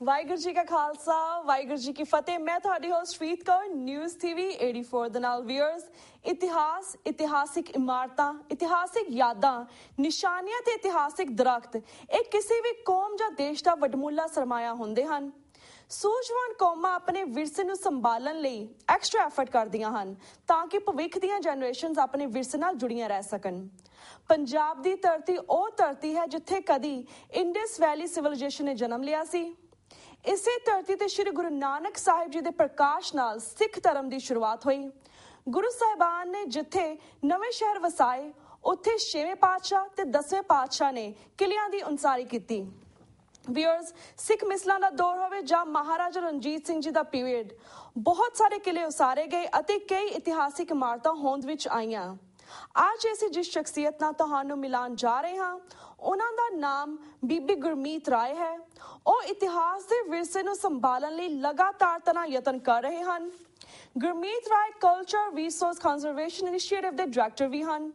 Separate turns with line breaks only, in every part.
ਵਾਹਿਗੁਰੂ ਜੀ ਕਾ ਖਾਲਸਾ ਵਾਹਿਗੁਰੂ ਜੀ ਕੀ ਫਤਿਹ। मैं ਤੁਹਾਡੀ ਹੋਸਟ ਰੀਤ ਕੌਰ ਨਿਊਜ਼ TV 84 ਦੇ ਨਾਲ ਵਿਊਅਰਸ ਇਤਿਹਾਸ, ਇਤਿਹਾਸਿਕ ਇਮਾਰਤਾਂ, ਇਤਿਹਾਸਿਕ ਯਾਦਾਂ, ਨਿਸ਼ਾਨੀਆਂ ਤੇ ਇਤਿਹਾਸਿਕ ਦਰਖਤ ਇਹ ਕਿਸੇ ਵੀ ਕੌਮ ਜਾਂ ਦੇਸ਼ ਦਾ ਵਡਮੁੱਲਾ ਸਰਮਾਇਆ ਹੁੰਦੇ ਹਨ। ਸੂਝਵਾਨ ਕੌਮਾਂ ਆਪਣੇ ਵਿਰਸੇ ਨੂੰ ਸੰਭਾਲਣ ਲਈ ਐਕਸਟਰਾ ਐਫਰਟ ਕਰਦੀਆਂ ਹਨ ਤਾਂ ਕਿ ਭਵਿੱਖ ਦੀਆਂ ਜਨਰੇਸ਼ਨਸ ਆਪਣੇ ਵਿਰਸੇ ਨਾਲ ਜੁੜੀਆਂ ਰਹਿ ਸਕਣ। ਪੰਜਾਬ ਦੀ ਧਰਤੀ ਉਹ ਧਰਤੀ ਹੈ ਜਿੱਥੇ ਕਦੀ ਇੰਡਸ ਵੈਲੀ ਸਿਵਲਾਈਜੇਸ਼ਨ ਨੇ ਜਨਮ ਲਿਆ ਸੀ। ਇਸੇ ਧਰਤੀ ਤੇ ਸ਼੍ਰੀ ਗੁਰੂ ਨਾਨਕ ਸਾਹਿਬ ਜੀ ਦੇ ਪ੍ਰਕਾਸ਼ ਨਾਲ ਸਿੱਖ ਧਰਮ ਦੀ ਸ਼ੁਰੂਆਤ ਹੋਈ। ਗੁਰੂ ਸਾਹਿਬਾਨ ਨੇ ਜਿੱਥੇ ਨਵੇਂ ਸ਼ਹਿਰ ਵਸਾਏ ਉੱਥੇ 6ਵੇਂ ਪਾਤਸ਼ਾਹ ਤੇ 10ਵੇਂ ਪਾਤਸ਼ਾਹ ਨੇ ਕਿਲਿਆਂ ਦੀ ਉਨਸਾਰੀ ਕੀਤੀ। ਵਿਊਅਰਸ, ਸਿੱਖ ਮਿਸਲਾਂ ਦਾ ਦੌਰ ਹੋਵੇ ਜਾਂ ਮਹਾਰਾਜਾ ਰਣਜੀਤ ਸਿੰਘ ਜੀ ਦਾ ਪੀਰੀਅਡ, ਬਹੁਤ ਸਾਰੇ ਕਿਲੇ ਉਸਾਰੇ ਗਏ ਅਤੇ ਕਈ ਇਤਿਹਾਸਿਕ ਇਮਾਰਤਾਂ ਹੋਂਦ ਵਿੱਚ ਆਈਆਂ। ਅੱਜ ਅਸੀਂ ਜਿਸ ਸ਼ਖਸੀਅਤ ਨਾਲ ਤੁਹਾਨੂੰ ਮਿਲਾਉਣ ਜਾ ਰਹੇ ਹਾਂ ਉਹਨਾਂ ਦਾ ਨਾਮ ਬੀਬੀ ਗੁਰਮੀਤ ਰਾਏ ਹੈ। ਉਹ ਇਤਿਹਾਸ ਦੇ ਵਿਰਸੇ ਨੂੰ ਸੰਭਾਲਣ ਲਈ ਲਗਾਤਾਰ ਤਨਾ ਯਤਨ ਕਰ ਰਹੇ ਹਨ। ਗੁਰਮੀਤ ਰਾਏ ਕਲਚਰ ਰਿਸੋਰਸ ਕੰਜ਼ਰਵੇਸ਼ਨ ਇਨੀਸ਼ੀਏਟਿਵ ਦੇ ਡਾਇਰੈਕਟਰ ਵੀ ਹਨ।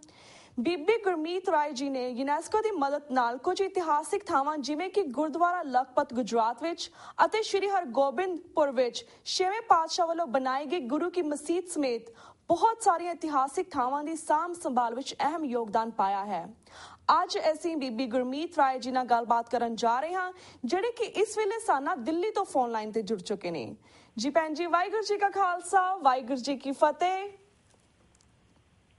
ਬੀਬੀ ਗੁਰਮੀਤ ਰਾਏ ਜੀ ਨੇ ਯੂਨੈਸਕੋ ਦੀ ਮਦਦ ਨਾਲ ਕੁਝ ਇਤਿਹਾਸਿਕ ਥਾਵਾਂ ਜਿਵੇਂ ਕਿ ਗੁਰਦੁਆਰਾ ਲਖਪਤ ਗੁਜਰਾਤ ਵਿੱਚ ਅਤੇ ਸ਼੍ਰੀ ਹਰਗੋਬਿੰਦਪੁਰ ਵਿੱਚ 6ਵੇਂ ਪਾਤਸ਼ਾਹ ਵੱਲੋਂ ਬਣਾਈ ਗਈ ਗੁਰੂ ਕੀ ਮਸੀਤ ਸਮੇਤ ਬਹੁਤ ਸਾਰੀਆਂ ਇਤਿਹਾਸਿਕ ਥਾਵਾਂ ਦੀ ਸਾਂਭ ਸੰਭਾਲ ਵਿੱਚ ਅਹਿਮ ਯੋਗਦਾਨ ਪਾਇਆ ਹੈ। ਅੱਜ ਅਸੀਂ ਬੀਬੀ ਗੁਰਮੀਤ ਰਾਏ ਜੀ ਨਾਲ ਗੱਲਬਾਤ ਕਰਨ ਜਾ ਰਹੇ ਹਾਂ ਜਿਹੜੇ ਕਿ ਇਸ ਵੇਲੇ ਸਾਨਾ ਦਿੱਲੀ ਤੋਂ ਫੋਨ ਲਾਈਨ ਤੇ ਜੁੜ ਚੁੱਕੇ ਨੇ। ਜੀ ਭੈਣ ਜੀ, ਵਾਹਿਗੁਰੂ ਜੀ ਕਾ ਖਾਲਸਾ ਵਾਹਿਗੁਰੂ ਜੀ ਕੀ ਫਤਿਹ।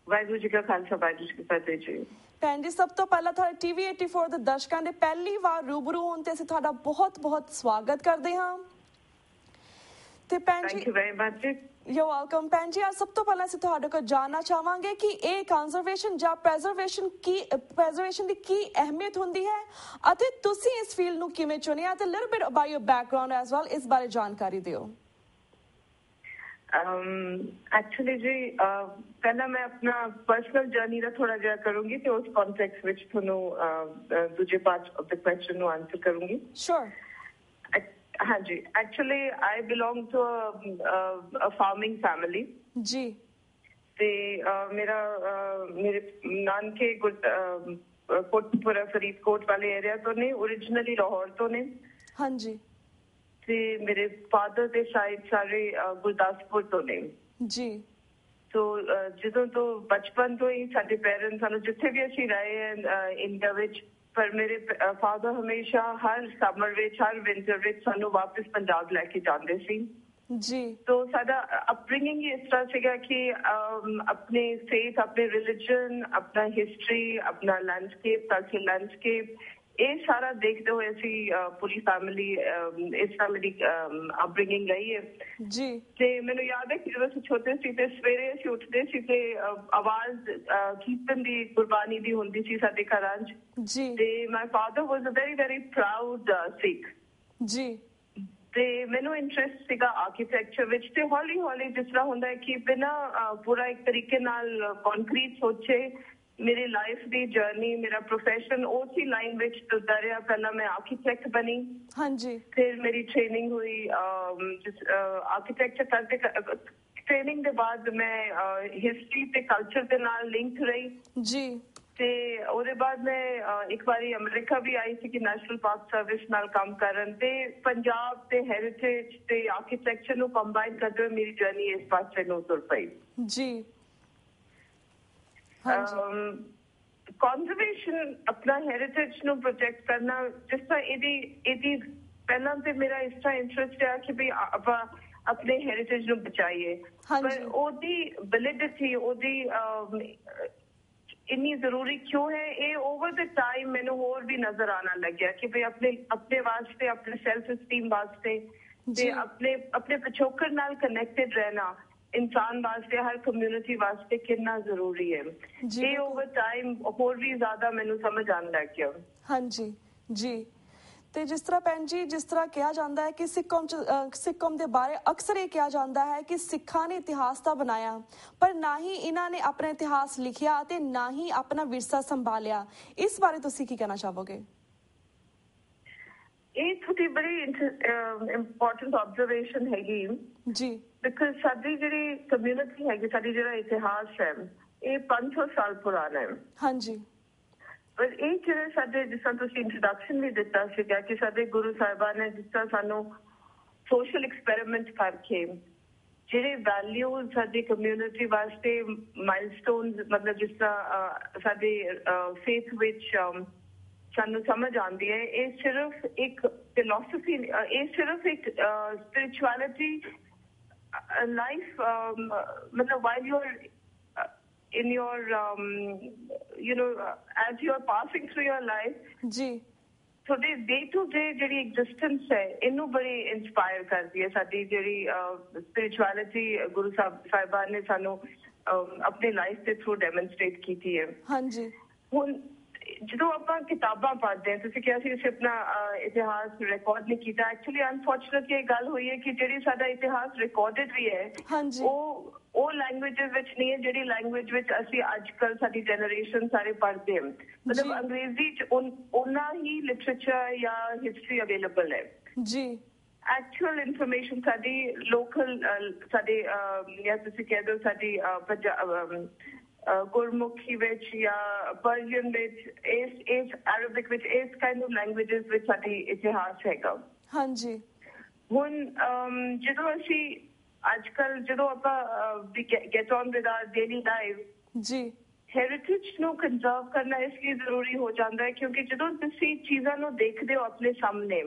ਵਾਹਿਗੁਰੂ ਜੀ ਕਾ ਖਾਲਸਾ ਵਾਹਿਗੁਰੂ ਜੀ ਕੀ ਫਤਿਹ ਜੀ।
ਭੈਣ ਜੀ, ਸਭ ਤੋਂ ਪਹਿਲਾਂ ਤੁਹਾਡੇ TV84 ਦੇ ਦਰਸ਼ਕਾਂ ਦੇ ਪਹਿਲੀ ਵਾਰ ਰੂਬਰੂ ਹੋਣ ਤੇ ਅਸੀਂ ਤੁਹਾਡਾ ਬਹੁਤ-ਬਹੁਤ ਸਵਾਗਤ ਕਰਦੇ ਹਾਂ। ਤੇ ਭੈਣ ਜੀ,
ਥੈਂਕ ਯੂ ਵੈਰੀ ਮਚ ਜੀ।
You welcome. ਭੈਣ ਜੀ, ਅੱਜ ਸਭ ਤੋਂ ਪਹਿਲਾਂ ਅਸੀਂ ਤੁਹਾਡੇ ਕੋਲ ਜਾਣਨਾ ਚਾਹਾਂਗੇ ਕਿ ਇਹ ਕੰਜ਼ਰਵੇਸ਼ਨ ਜਾਂ ਪ੍ਰੈਜ਼ਰਵੇਸ਼ਨ ਦੀ ਕੀ ਅਹਿਮੀਅਤ ਹੁੰਦੀ ਹੈ ਅਤੇ ਤੁਸੀਂ ਇਸ ਫੀਲਡ ਨੂੰ ਕਿਵੇਂ ਚੁਣਿਆ ਤੇ little bit about your background as well, ਇਸ ਬਾਰੇ ਜਾਣਕਾਰੀ ਦਿਓ।
ਐਕਚੁਅਲੀ ਜੀ ਪਹਿਲਾਂ ਮੈਂ ਆਪਣਾ ਪਰਸਨਲ ਜਰਨੀ ਦਾ ਥੋੜਾ ਜਿਹਾ ਕਰੂੰਗੀ ਤੇ ਉਸ ਕੰਟੈਕਸਟ ਵਿੱਚ ਤੁਹਾਨੂੰ ਦੂਜੇ ਪਾਰਟ ਆਫ ਦ ਕੁਐਸਚਨ ਨੂੰ ਆਨਸਰ ਕਰੂੰਗੀ।
ਸ਼ੋਰ।
ਹਾਂਜੀ, actually I belong to a farming family
ਜੀ।
ਤੇ ਮੇਰੇ ਨਾਨਕੇ ਕੋਟਪੁਰਾ ਫਰੀਦਕੋਟ ਵਾਲੇ ਏਰੀਆ ਤੋਂ ਨੇ, ਓਰੀਜਨਲੀ ਲਾਹੌਰ ਤੋਂ ਨੇ। ਹਾਂਜੀ। ਤੇ ਮੇਰੇ ਫਾਦਰ ਦੇ ਸਾਈਡ ਸਾਰੇ ਗੁਰਦਾਸਪੁਰ ਤੋਂ ਨੇ ਜੀ। ਸੋ ਜਦੋਂ ਤੋਂ ਬਚਪਨ ਤੋਂ ਹੀ ਸਾਡੇ ਪੇਰੈਂਟਸ ਸਾਨੂੰ ਜਿੱਥੇ ਵੀ ਅਸੀਂ ਰਹੇ ਇੰਡੀਆ ਵਿੱਚ, ਪਰ ਮੇਰੇ ਫਾਦਰ ਹਮੇਸ਼ਾ ਹਰ ਸਮਰ ਵਿੱਚ ਹਰ ਵਿੰਟਰ ਵਿੱਚ ਸਾਨੂੰ ਵਾਪਸ ਪੰਜਾਬ ਲੈ ਕੇ ਜਾਂਦੇ ਸੀ ਜੀ। तो सादा अपब्रिंगिंग ही इस तरह से कि अपने फेथ, अपने रिलीजन, अपना हिस्ट्री, अपना लैंडस्केप, कल्चरल लैंडस्केप, ਇਹ ਸਾਰਾ ਦੇਖਦੇ ਹੋਏ ਅਸੀਂ ਪੂਰੀ ਫੈਮਿਲੀ ਇਸ ਤਰ੍ਹਾਂ ਮੇਰੀ ਅਪਬ੍ਰਿੰਗਿੰਗ ਰਹੀ ਹੈ ਜੀ। ਤੇ ਮੈਨੂੰ ਯਾਦ ਹੈ ਕਿ ਜਦੋਂ ਅਸੀਂ ਛੋਟੇ ਸੀ ਤੇ ਸਵੇਰੇ ਅਸੀਂ ਉੱਠਦੇ ਸੀ ਤੇ ਆਵਾਜ਼ ਕੀਰਤਨ ਦੀ, ਗੁਰਬਾਣੀ ਦੀ ਹੁੰਦੀ ਸੀ ਸਾਡੇ ਘਰਾਂ 'ਚ ਜੀ। ਤੇ my father was a very very proud Sikh ਜੀ। ਤੇ ਮੈਨੂੰ ਇੰਟਰਸਟ ਸੀਗਾ ਆਰਕੀਟੈਕਚਰ ਵਿੱਚ। ਤੇ ਹੌਲੀ ਹੌਲੀ ਜਿਸ ਤਰ੍ਹਾਂ ਹੁੰਦਾ ਹੈ ਕਿ ਬਿਨਾਂ ਪੂਰਾ ਇੱਕ ਤਰੀਕੇ ਨਾਲ ਕੰਕਰੀਟ ਸੋਚੇ ਮੇਰੀ ਲਾਈਫ ਦੀ ਜਰਨੀ, ਮੇਰਾ ਪ੍ਰੋਫੈਸ਼ਨ ਉਸੇ ਲਾਈਨ ਵਿੱਚ ਤੁਰਦਾ ਰਿਹਾ। ਪਹਿਲਾਂ ਮੈਂ ਆਰਕੀਟੈਕਟ ਬਣੀ ਹਾਂਜੀ। ਫਿਰ ਮੇਰੀ ਟ੍ਰੇਨਿੰਗ ਹੋਈ ਆਰਕੀਟੈਕਚਰ ਕਰਦੇ। ਟ੍ਰੇਨਿੰਗ ਦੇ ਬਾਅਦ ਮੈਂ ਹਿਸਟਰੀ ਤੇ ਕਲਚਰ ਦੇ ਨਾਲ ਲਿੰਕ ਰਹੀ ਜੀ। ਤੇ ਉਹਦੇ ਬਾਅਦ ਮੈਂ ਇੱਕ ਵਾਰੀ ਅਮਰੀਕਾ ਵੀ ਆਈ ਸੀ ਕਿ ਨੈਸ਼ਨਲ ਪਾਰਕ ਸਰਵਿਸ ਨਾਲ ਕੰਮ ਕਰਨ। ਤੇ ਪੰਜਾਬ ਤੇ ਹੈਰੀਟੇਜ ਤੇ ਆਰਕੀਟੈਕਚਰ ਨੂੰ ਕੰਬਾਈਨ ਕਰਦੇ ਹੋਏ ਮੇਰੀ ਜਰਨੀ ਇਸ ਪਾਸੇ ਨੂੰ ਤੁਰ ਪਈ ਜੀ। ਕੰਜ਼ਰਵੇਸ਼ਨ, ਆਪਣਾ ਹੈਰੀਟੇਜ ਨੂੰ ਪ੍ਰੋਟੈਕਟ ਕਰਨਾ, ਜਿਸ ਤਰ੍ਹਾਂ ਇਹਦੀ ਪਹਿਲਾਂ ਤੇ ਮੇਰਾ ਇਸ ਤਰ੍ਹਾਂ ਇੰਟਰਸਟ ਹੈ ਕਿ ਵੀ ਆਪਾਂ ਆਪਣੇ ਹੈਰੀਟੇਜ ਨੂੰ ਬਚਾਈਏ, ਪਰ ਉਹਦੀ ਵੈਲਿਡਿਟੀ, ਉਹਦੀ ਇੰਨੀ ਜ਼ਰੂਰੀ ਕਿਉਂ ਹੈ, ਇਹ ਓਵਰ ਦ ਟਾਈਮ ਮੈਨੂੰ ਹੋਰ ਵੀ ਨਜ਼ਰ ਆਉਣ ਲੱਗਿਆ ਕਿ ਵੀ ਆਪਣੇ ਵਾਸਤੇ, ਆਪਣੇ ਸੈਲਫ ਸਟੀਮ ਵਾਸਤੇ ਤੇ ਆਪਣੇ ਪਿਛੋਕੜ ਨਾਲ ਕਨੈਕਟਡ ਰਹਿਣਾ ਇਨਸਾਨ ਵਾਸਤੇ, ਹਰ ਕਮਿਊਨਿਟੀ ਵਾਸਤੇ ਕਿੰਨਾ ਜ਼ਰੂਰੀ ਹੈ। ਇਹ ਓਵਰ ਟਾਈਮ ਹੋਰ ਵੀ ਜ਼ਿਆਦਾ ਮੈਨੂੰ ਸਮਝ ਆਉਣ ਲੱਗ ਗਿਆ। ਹਾਂਜੀ ਜੀ। ਤੇ ਜਿਸ ਤਰ੍ਹਾਂ ਭੈਣ ਜੀ, ਜਿਸ ਤਰ੍ਹਾਂ ਕਿਹਾ ਜਾਂਦਾ ਹੈ ਕਿ ਸਿੱਖ ਕੌਮ ਦੇ ਬਾਰੇ ਅਕਸਰ ਇਹ ਕਿਹਾ ਜਾਂਦਾ ਹੈ ਕਿ ਸਿੱਖਾਂ ਨੇ ਇਤਿਹਾਸ ਤਾਂ ਬਣਾਇਆ ਪਰ ਨਾ ਹੀ ਇਹਨਾਂ ਨੇ ਆਪਣਾ ਇਤਿਹਾਸ ਲਿਖਿਆ ਅਤੇ ਨਾ ਹੀ ਆਪਣਾ ਵਿਰਸਾ ਸੰਭਾਲਿਆ। ਇਸ ਬਾਰੇ ਤੁਸੀਂ ਕੀ ਕਹਿਣਾ ਚਾਹੋਗੇ? ਇਹ ਤੁਹਾਡੀ ਬੜੀ ਇੰਪੋਰਟੈਂਟ ਆਬਜ਼ਰਵੇਸ਼ਨ ਹੈਗੀ ਜੀ। ਬਿਕਾਜ਼ ਸਾਡੀ ਜਿਹੜੀ ਕਮਿਊਨਿਟੀ ਹੈਗੀ, ਸਾਡੀ ਜਿਹੜਾ ਇਤਿਹਾਸ ਹੈ ਇਹ 500 ਸਾਲ ਪੁਰਾਣਾ ਹੈ ਹਾਂਜੀ। ਪਰ ਇਹ ਜਿਹੜੇ ਸਾਡੇ ਜਿਸ ਤਰ੍ਹਾਂ ਤੁਸੀਂ ਇੰਟਰੋਡਕਸ਼ਨ ਵੀ ਦਿੱਤਾ ਸੀਗਾ ਕਿ ਸਾਡੇ ਗੁਰੂ ਸਾਹਿਬਾਨ ਨੇ ਜਿਸ ਤਰ੍ਹਾਂ ਸਾਨੂੰ ਸੋਸ਼ਲ ਐਕਸਪੈਰੀਮੈਂਟ ਕਰਕੇ ਜਿਹੜੇ ਵੈਲਿਊਜ਼ ਸਾਡੀ ਕਮਿਊਨਿਟੀ ਵਾਸਤੇ ਮਾਈਲਸਟੋਨਸ ਮਤਲਬ ਜਿਸ ਤਰ੍ਹਾਂ ਸਾਡੇ ਫੇਥ ਵਿੱਚ ਸਾਨੂੰ ਸਮਝ ਆਉਂਦੀ ਹੈ ਇਹ ਸਿਰਫ ਇੱਕ ਫਿਲਾਸਫੀ ਇਹ ਸਿਰਫ ਇੱਕ ਸਪਿਰਿਚੁਅਲਿਟੀ ਲਾਈਫ ਮਤਲਬ while you are in your as you are passing through your life ji ਤੁਹਾਡੇ ਡੇ ਟੂ ਡੇ ਜਿਹੜੀ ਐਗਜ਼ਿਸਟੈਂਸ ਹੈ ਇਹਨੂੰ ਬੜੀ ਇੰਸਪਾਇਰ ਕਰਦੀ ਹੈ ਸਾਡੀ ਜਿਹੜੀ ਸਪਿਰਿਚੁਅਲਿਟੀ ਗੁਰੂ ਸਾਹਿਬਾਨ ਨੇ ਸਾਨੂੰ ਆਪਣੀ ਲਾਈਫ ਦੇ ਥਰੂ ਡੈਮੋਨਸਟ੍ਰੇਟ ਕੀਤੀ ਹੈ ਹਾਂਜੀ ਹੁਣ ਜਦੋਂ ਆਪਾਂ ਕਿਤਾਬਾਂ ਪੜ੍ਹਦੇ ਹਾਂ ਤੁਸੀਂ ਕਿਹਾ ਸੀ ਅਸੀਂ ਆਪਣਾ ਇਤਿਹਾਸ ਰਿਕਾਰਡ ਨਹੀਂ ਕੀਤਾ ਐਕਚੁਅਲੀ ਅਨਫੋਰਚੂਨੇਟਲੀ ਇਹ ਗੱਲ ਹੋਈ ਹੈ ਕਿ ਜਿਹੜੀ ਸਾਡਾ ਇਤਿਹਾਸ ਰਿਕਾਰਡਡ ਵੀ ਹੈ ਉਹ ਲੈਂਗੁਏਜਸ ਵਿੱਚ ਨਹੀਂ ਹੈ ਜਿਹੜੀ ਲੈਂਗੁਏਜ ਵਿੱਚ ਅਸੀਂ ਅੱਜ ਕੱਲ੍ਹ ਸਾਡੀ ਜਨਰੇਸ਼ਨ ਸਾਰੇ ਪੜ੍ਹਦੇ ਹਾਂ ਮਤਲਬ ਅੰਗਰੇਜ਼ੀ ਚ ਉਹਨਾਂ ਹੀ ਲਿਟਰੇਚਰ ਜਾਂ ਹਿਸਟਰੀ ਅਵੇਲੇਬਲ ਹੈ ਜੀ ਐਕਚੁਅਲ ਇਨਫੋਰਮੇਸ਼ਨ ਸਾਡੀ ਲੋਕਲ ਸਾਡੇ ਜਾਂ ਤੁਸੀਂ ਕਹਿ ਦਿਓ ਸਾਡੀ ਗੁਰਮੁਖੀ ਵਿੱਚ ਜਾਂ ਪਰਸ਼ੀਅਨ ਵਿੱਚ ਇਸ ਅਰਬਿਕ ਵਿੱਚ ਇਸ ਕਾਈਂਡ ਆਫ ਲੈਂਗੁਏਜਸ ਵਿੱਚ ਸਾਡੀ ਇਤਿਹਾਸ ਹੈਗਾ ਹਾਂਜੀ ਹੁਣ ਜਦੋਂ ਅਸੀਂ ਅੱਜ ਕੱਲ ਜਦੋਂ ਆਪਾਂ get on with R daily life ਜੀ ਹੈਰੀਟੇਜ ਨੂੰ ਕੰਜ਼ਰਵ ਕਰਨਾ ਇਸ ਲਈ ਜ਼ਰੂਰੀ ਹੋ ਜਾਂਦਾ ਹੈ ਕਿਉਂਕਿ ਜਦੋਂ ਤੁਸੀਂ ਚੀਜ਼ਾਂ ਨੂੰ ਦੇਖਦੇ ਹੋ ਆਪਣੇ ਸਾਹਮਣੇ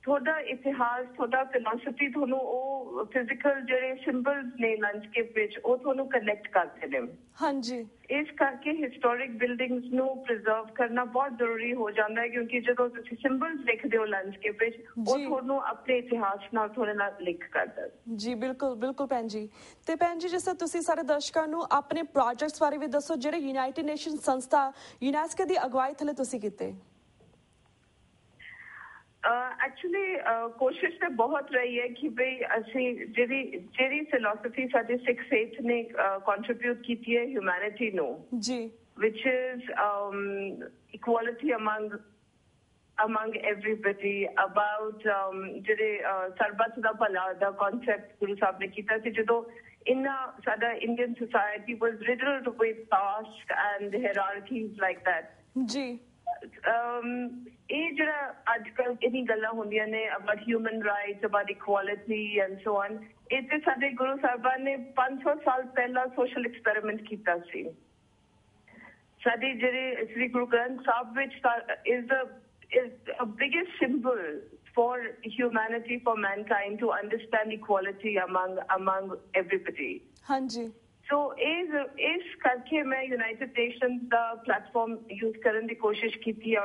ਤੁਹਾਡਾ ਇਤਿਹਾਸ ਤੁਹਾਡਾ ਫਿਲਾਸਫੀ ਤੁਹਾਨੂੰ ਉਹ ਫਿਜ਼ੀਕਲ ਜਿਹੜੇ ਸਿੰਬਲਸ ਨੇ ਲੈਂਡਸਕੇਪ ਵਿੱਚ ਉਹ ਤੁਹਾਨੂੰ ਕਨੈਕਟ ਕਰਦੇ ਨੇ ਹਾਂਜੀ ਇਸ ਕਰਕੇ ਹਿਸਟੋਰਿਕ ਬਿਲਡਿੰਗਸ ਨੂੰ ਪ੍ਰੀਜ਼ਰਵ ਕਰਨਾ ਬਹੁਤ ਜ਼ਰੂਰੀ ਹੋ ਜਾਂਦਾ ਹੈ ਕਿਉਂਕਿ ਜਦੋਂ ਤੁਸੀਂ ਸਿੰਬਲਸ ਦੇਖਦੇ ਹੋ ਲੈਂਡਸਕੇਪ ਵਿੱਚ ਉਹ ਤੁਹਾਨੂੰ ਆਪਣੇ ਇਤਿਹਾਸ ਨਾਲ ਥੋੜੇ ਨਾਲ ਲਿੰਕ ਕਰਦਾ ਜੀ ਬਿਲਕੁਲ ਬਿਲਕੁਲ ਭੈਣ ਜੀ ਤੇ ਭੈਣ ਜੀ ਜਿਸ ਤਰ੍ਹਾਂ ਤੁਸੀਂ ਸਾਰੇ ਦਰਸ਼ਕਾਂ ਨੂੰ ਆਪਣੇ ਪ੍ਰੋਜੈਕਟਸ ਬਾਰੇ ਵੀ ਦੱਸੋ ਜਿਹੜੇ ਯੂਨਾਈਟਿਡ ਨੇਸ਼ਨ ਸੰਸਥਾ ਯੂਨੈਸਕੋ ਦੀ ਅਗਵਾਈ ਥੱਲੇ ਤੁਸੀਂ ਕੀਤੇ ਐਕਚੁਅਲੀ ਕੋਸ਼ਿਸ਼ ਤਾਂ ਬਹੁਤ ਰਹੀ ਹੈ ਕਿ ਬਈ ਅਸੀਂ ਜਿਹੜੀ ਫਿਲਾਸਫੀ ਸਾਡੇ ਸਿੱਖ ਫੇਥ ਨੇ ਕੰਟਰੀਬਿਊਟ ਕੀਤੀ ਹੈ ਹਿਊਮੈਨਿਟੀ ਨੂੰ ਜੀ ਵਿਚ is equality among everybody about ਜਿਹੜੇ ਸਰਬੱਤ ਦਾ ਭਲਾ ਦਾ ਕਨਸੈਪਟ ਗੁਰੂ ਸਾਹਿਬ ਨੇ ਕੀਤਾ ਸੀ ਜਦੋਂ ਸਾਡਾ Indian society was riddled with caste and hierarchies like that ਜੀ ਇਹ ਜਿਹੜਾ ਅੱਜ ਕੱਲ ਇਹਦੀ ਗੱਲਾਂ ਹੁੰਦੀਆਂ ਨੇ about human rights about equality and so on ਇਹ ਤੇ ਸਾਡੇ ਗੁਰੂ ਸਾਹਿਬਾਨ ਨੇ 500 ਸਾਲ ਪਹਿਲਾਂ ਸੋਸ਼ਲ ਐਕਸਪੈਰੀਮੈਂਟ ਕੀਤਾ ਸੀ ਸਾਡੇ ਜਿਹੜੇ ਸ੍ਰੀ ਗੁਰੂ ਗ੍ਰੰਥ ਸਾਹਿਬ ਵਿੱਚ is a biggest symbol for humanity, for mankind to understand equality among everybody ਹਾਂਜੀ So, is ਕਰਕੇ ਮੈਂ United Nations ਦਾ platform use ਕਰਨ ਦੀ ਕੋਸ਼ਿਸ਼ ਕੀਤੀ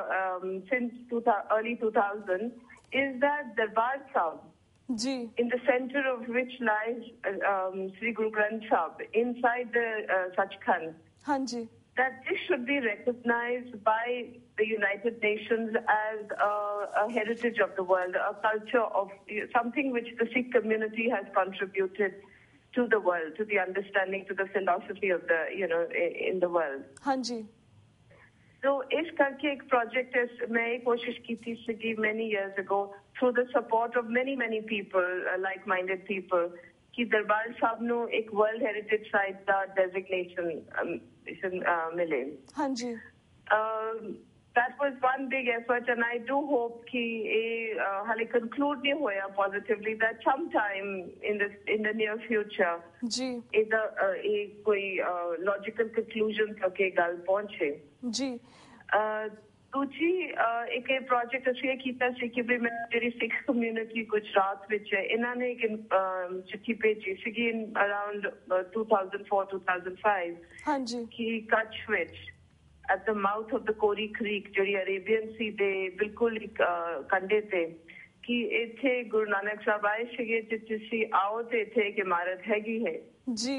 since early 2000 is that Darbar Sahib ji in the center of which lies Sri Guru Granth Sahib inside the Sachkhand ਹਾਂਜੀ that this should be recognized by the United Nations as a heritage of the world, a culture of something which the Sikh community has contributed to the world, to the understanding, to the philosophy of the, in the world. Hanji. So, is karke ek project is, main koshish ki thi many years ago, through the support of many people, like-minded people, ki Darbar Sahib nu ek World Heritage Site da designation mile. Hanji. That was one big effort, and I do hope ki hale conclude nahi hoya positively that sometime in the near future ji koi logical conclusion tak gal pahunche ji ਦੂਜੀ ਇੱਕ ਇਹ project ਅਸੀਂ ਇਹ ਕੀਤਾ ਸੀ ਕਿ ਵੀ ਮੈਂ ਜਿਹੜੀ ਸਿੱਖ community Gujarat ਵਿੱਚ ਹੈ ਇਹਨਾਂ ਨੇ ਇੱਕ ਚਿੱਠੀ ਭੇਜੀ ਸੀਗੀ ਅਰਾਊਂਡ 2004-2005 ਹਾਂਜੀ ਕਿ ਕੱਛ ਵਿੱਚ at the mouth of the Kori Creek ਜਿਹੜੀ ਅਰੇਬੀਅਨ ਸੀ ਦੇ ਬਿਲਕੁਲ ਇੱਕ ਕੰਢੇ ਤੇ ਕਿ ਇੱਥੇ ਗੁਰੂ ਨਾਨਕ ਸਾਹਿਬ ਆਏ ਸੀਗੇ ਤੇ ਤੁਸੀਂ ਆਓ ਤੇ ਇੱਥੇ ਇੱਕ ਇਮਾਰਤ ਹੈਗੀ ਹੈ ਜੀ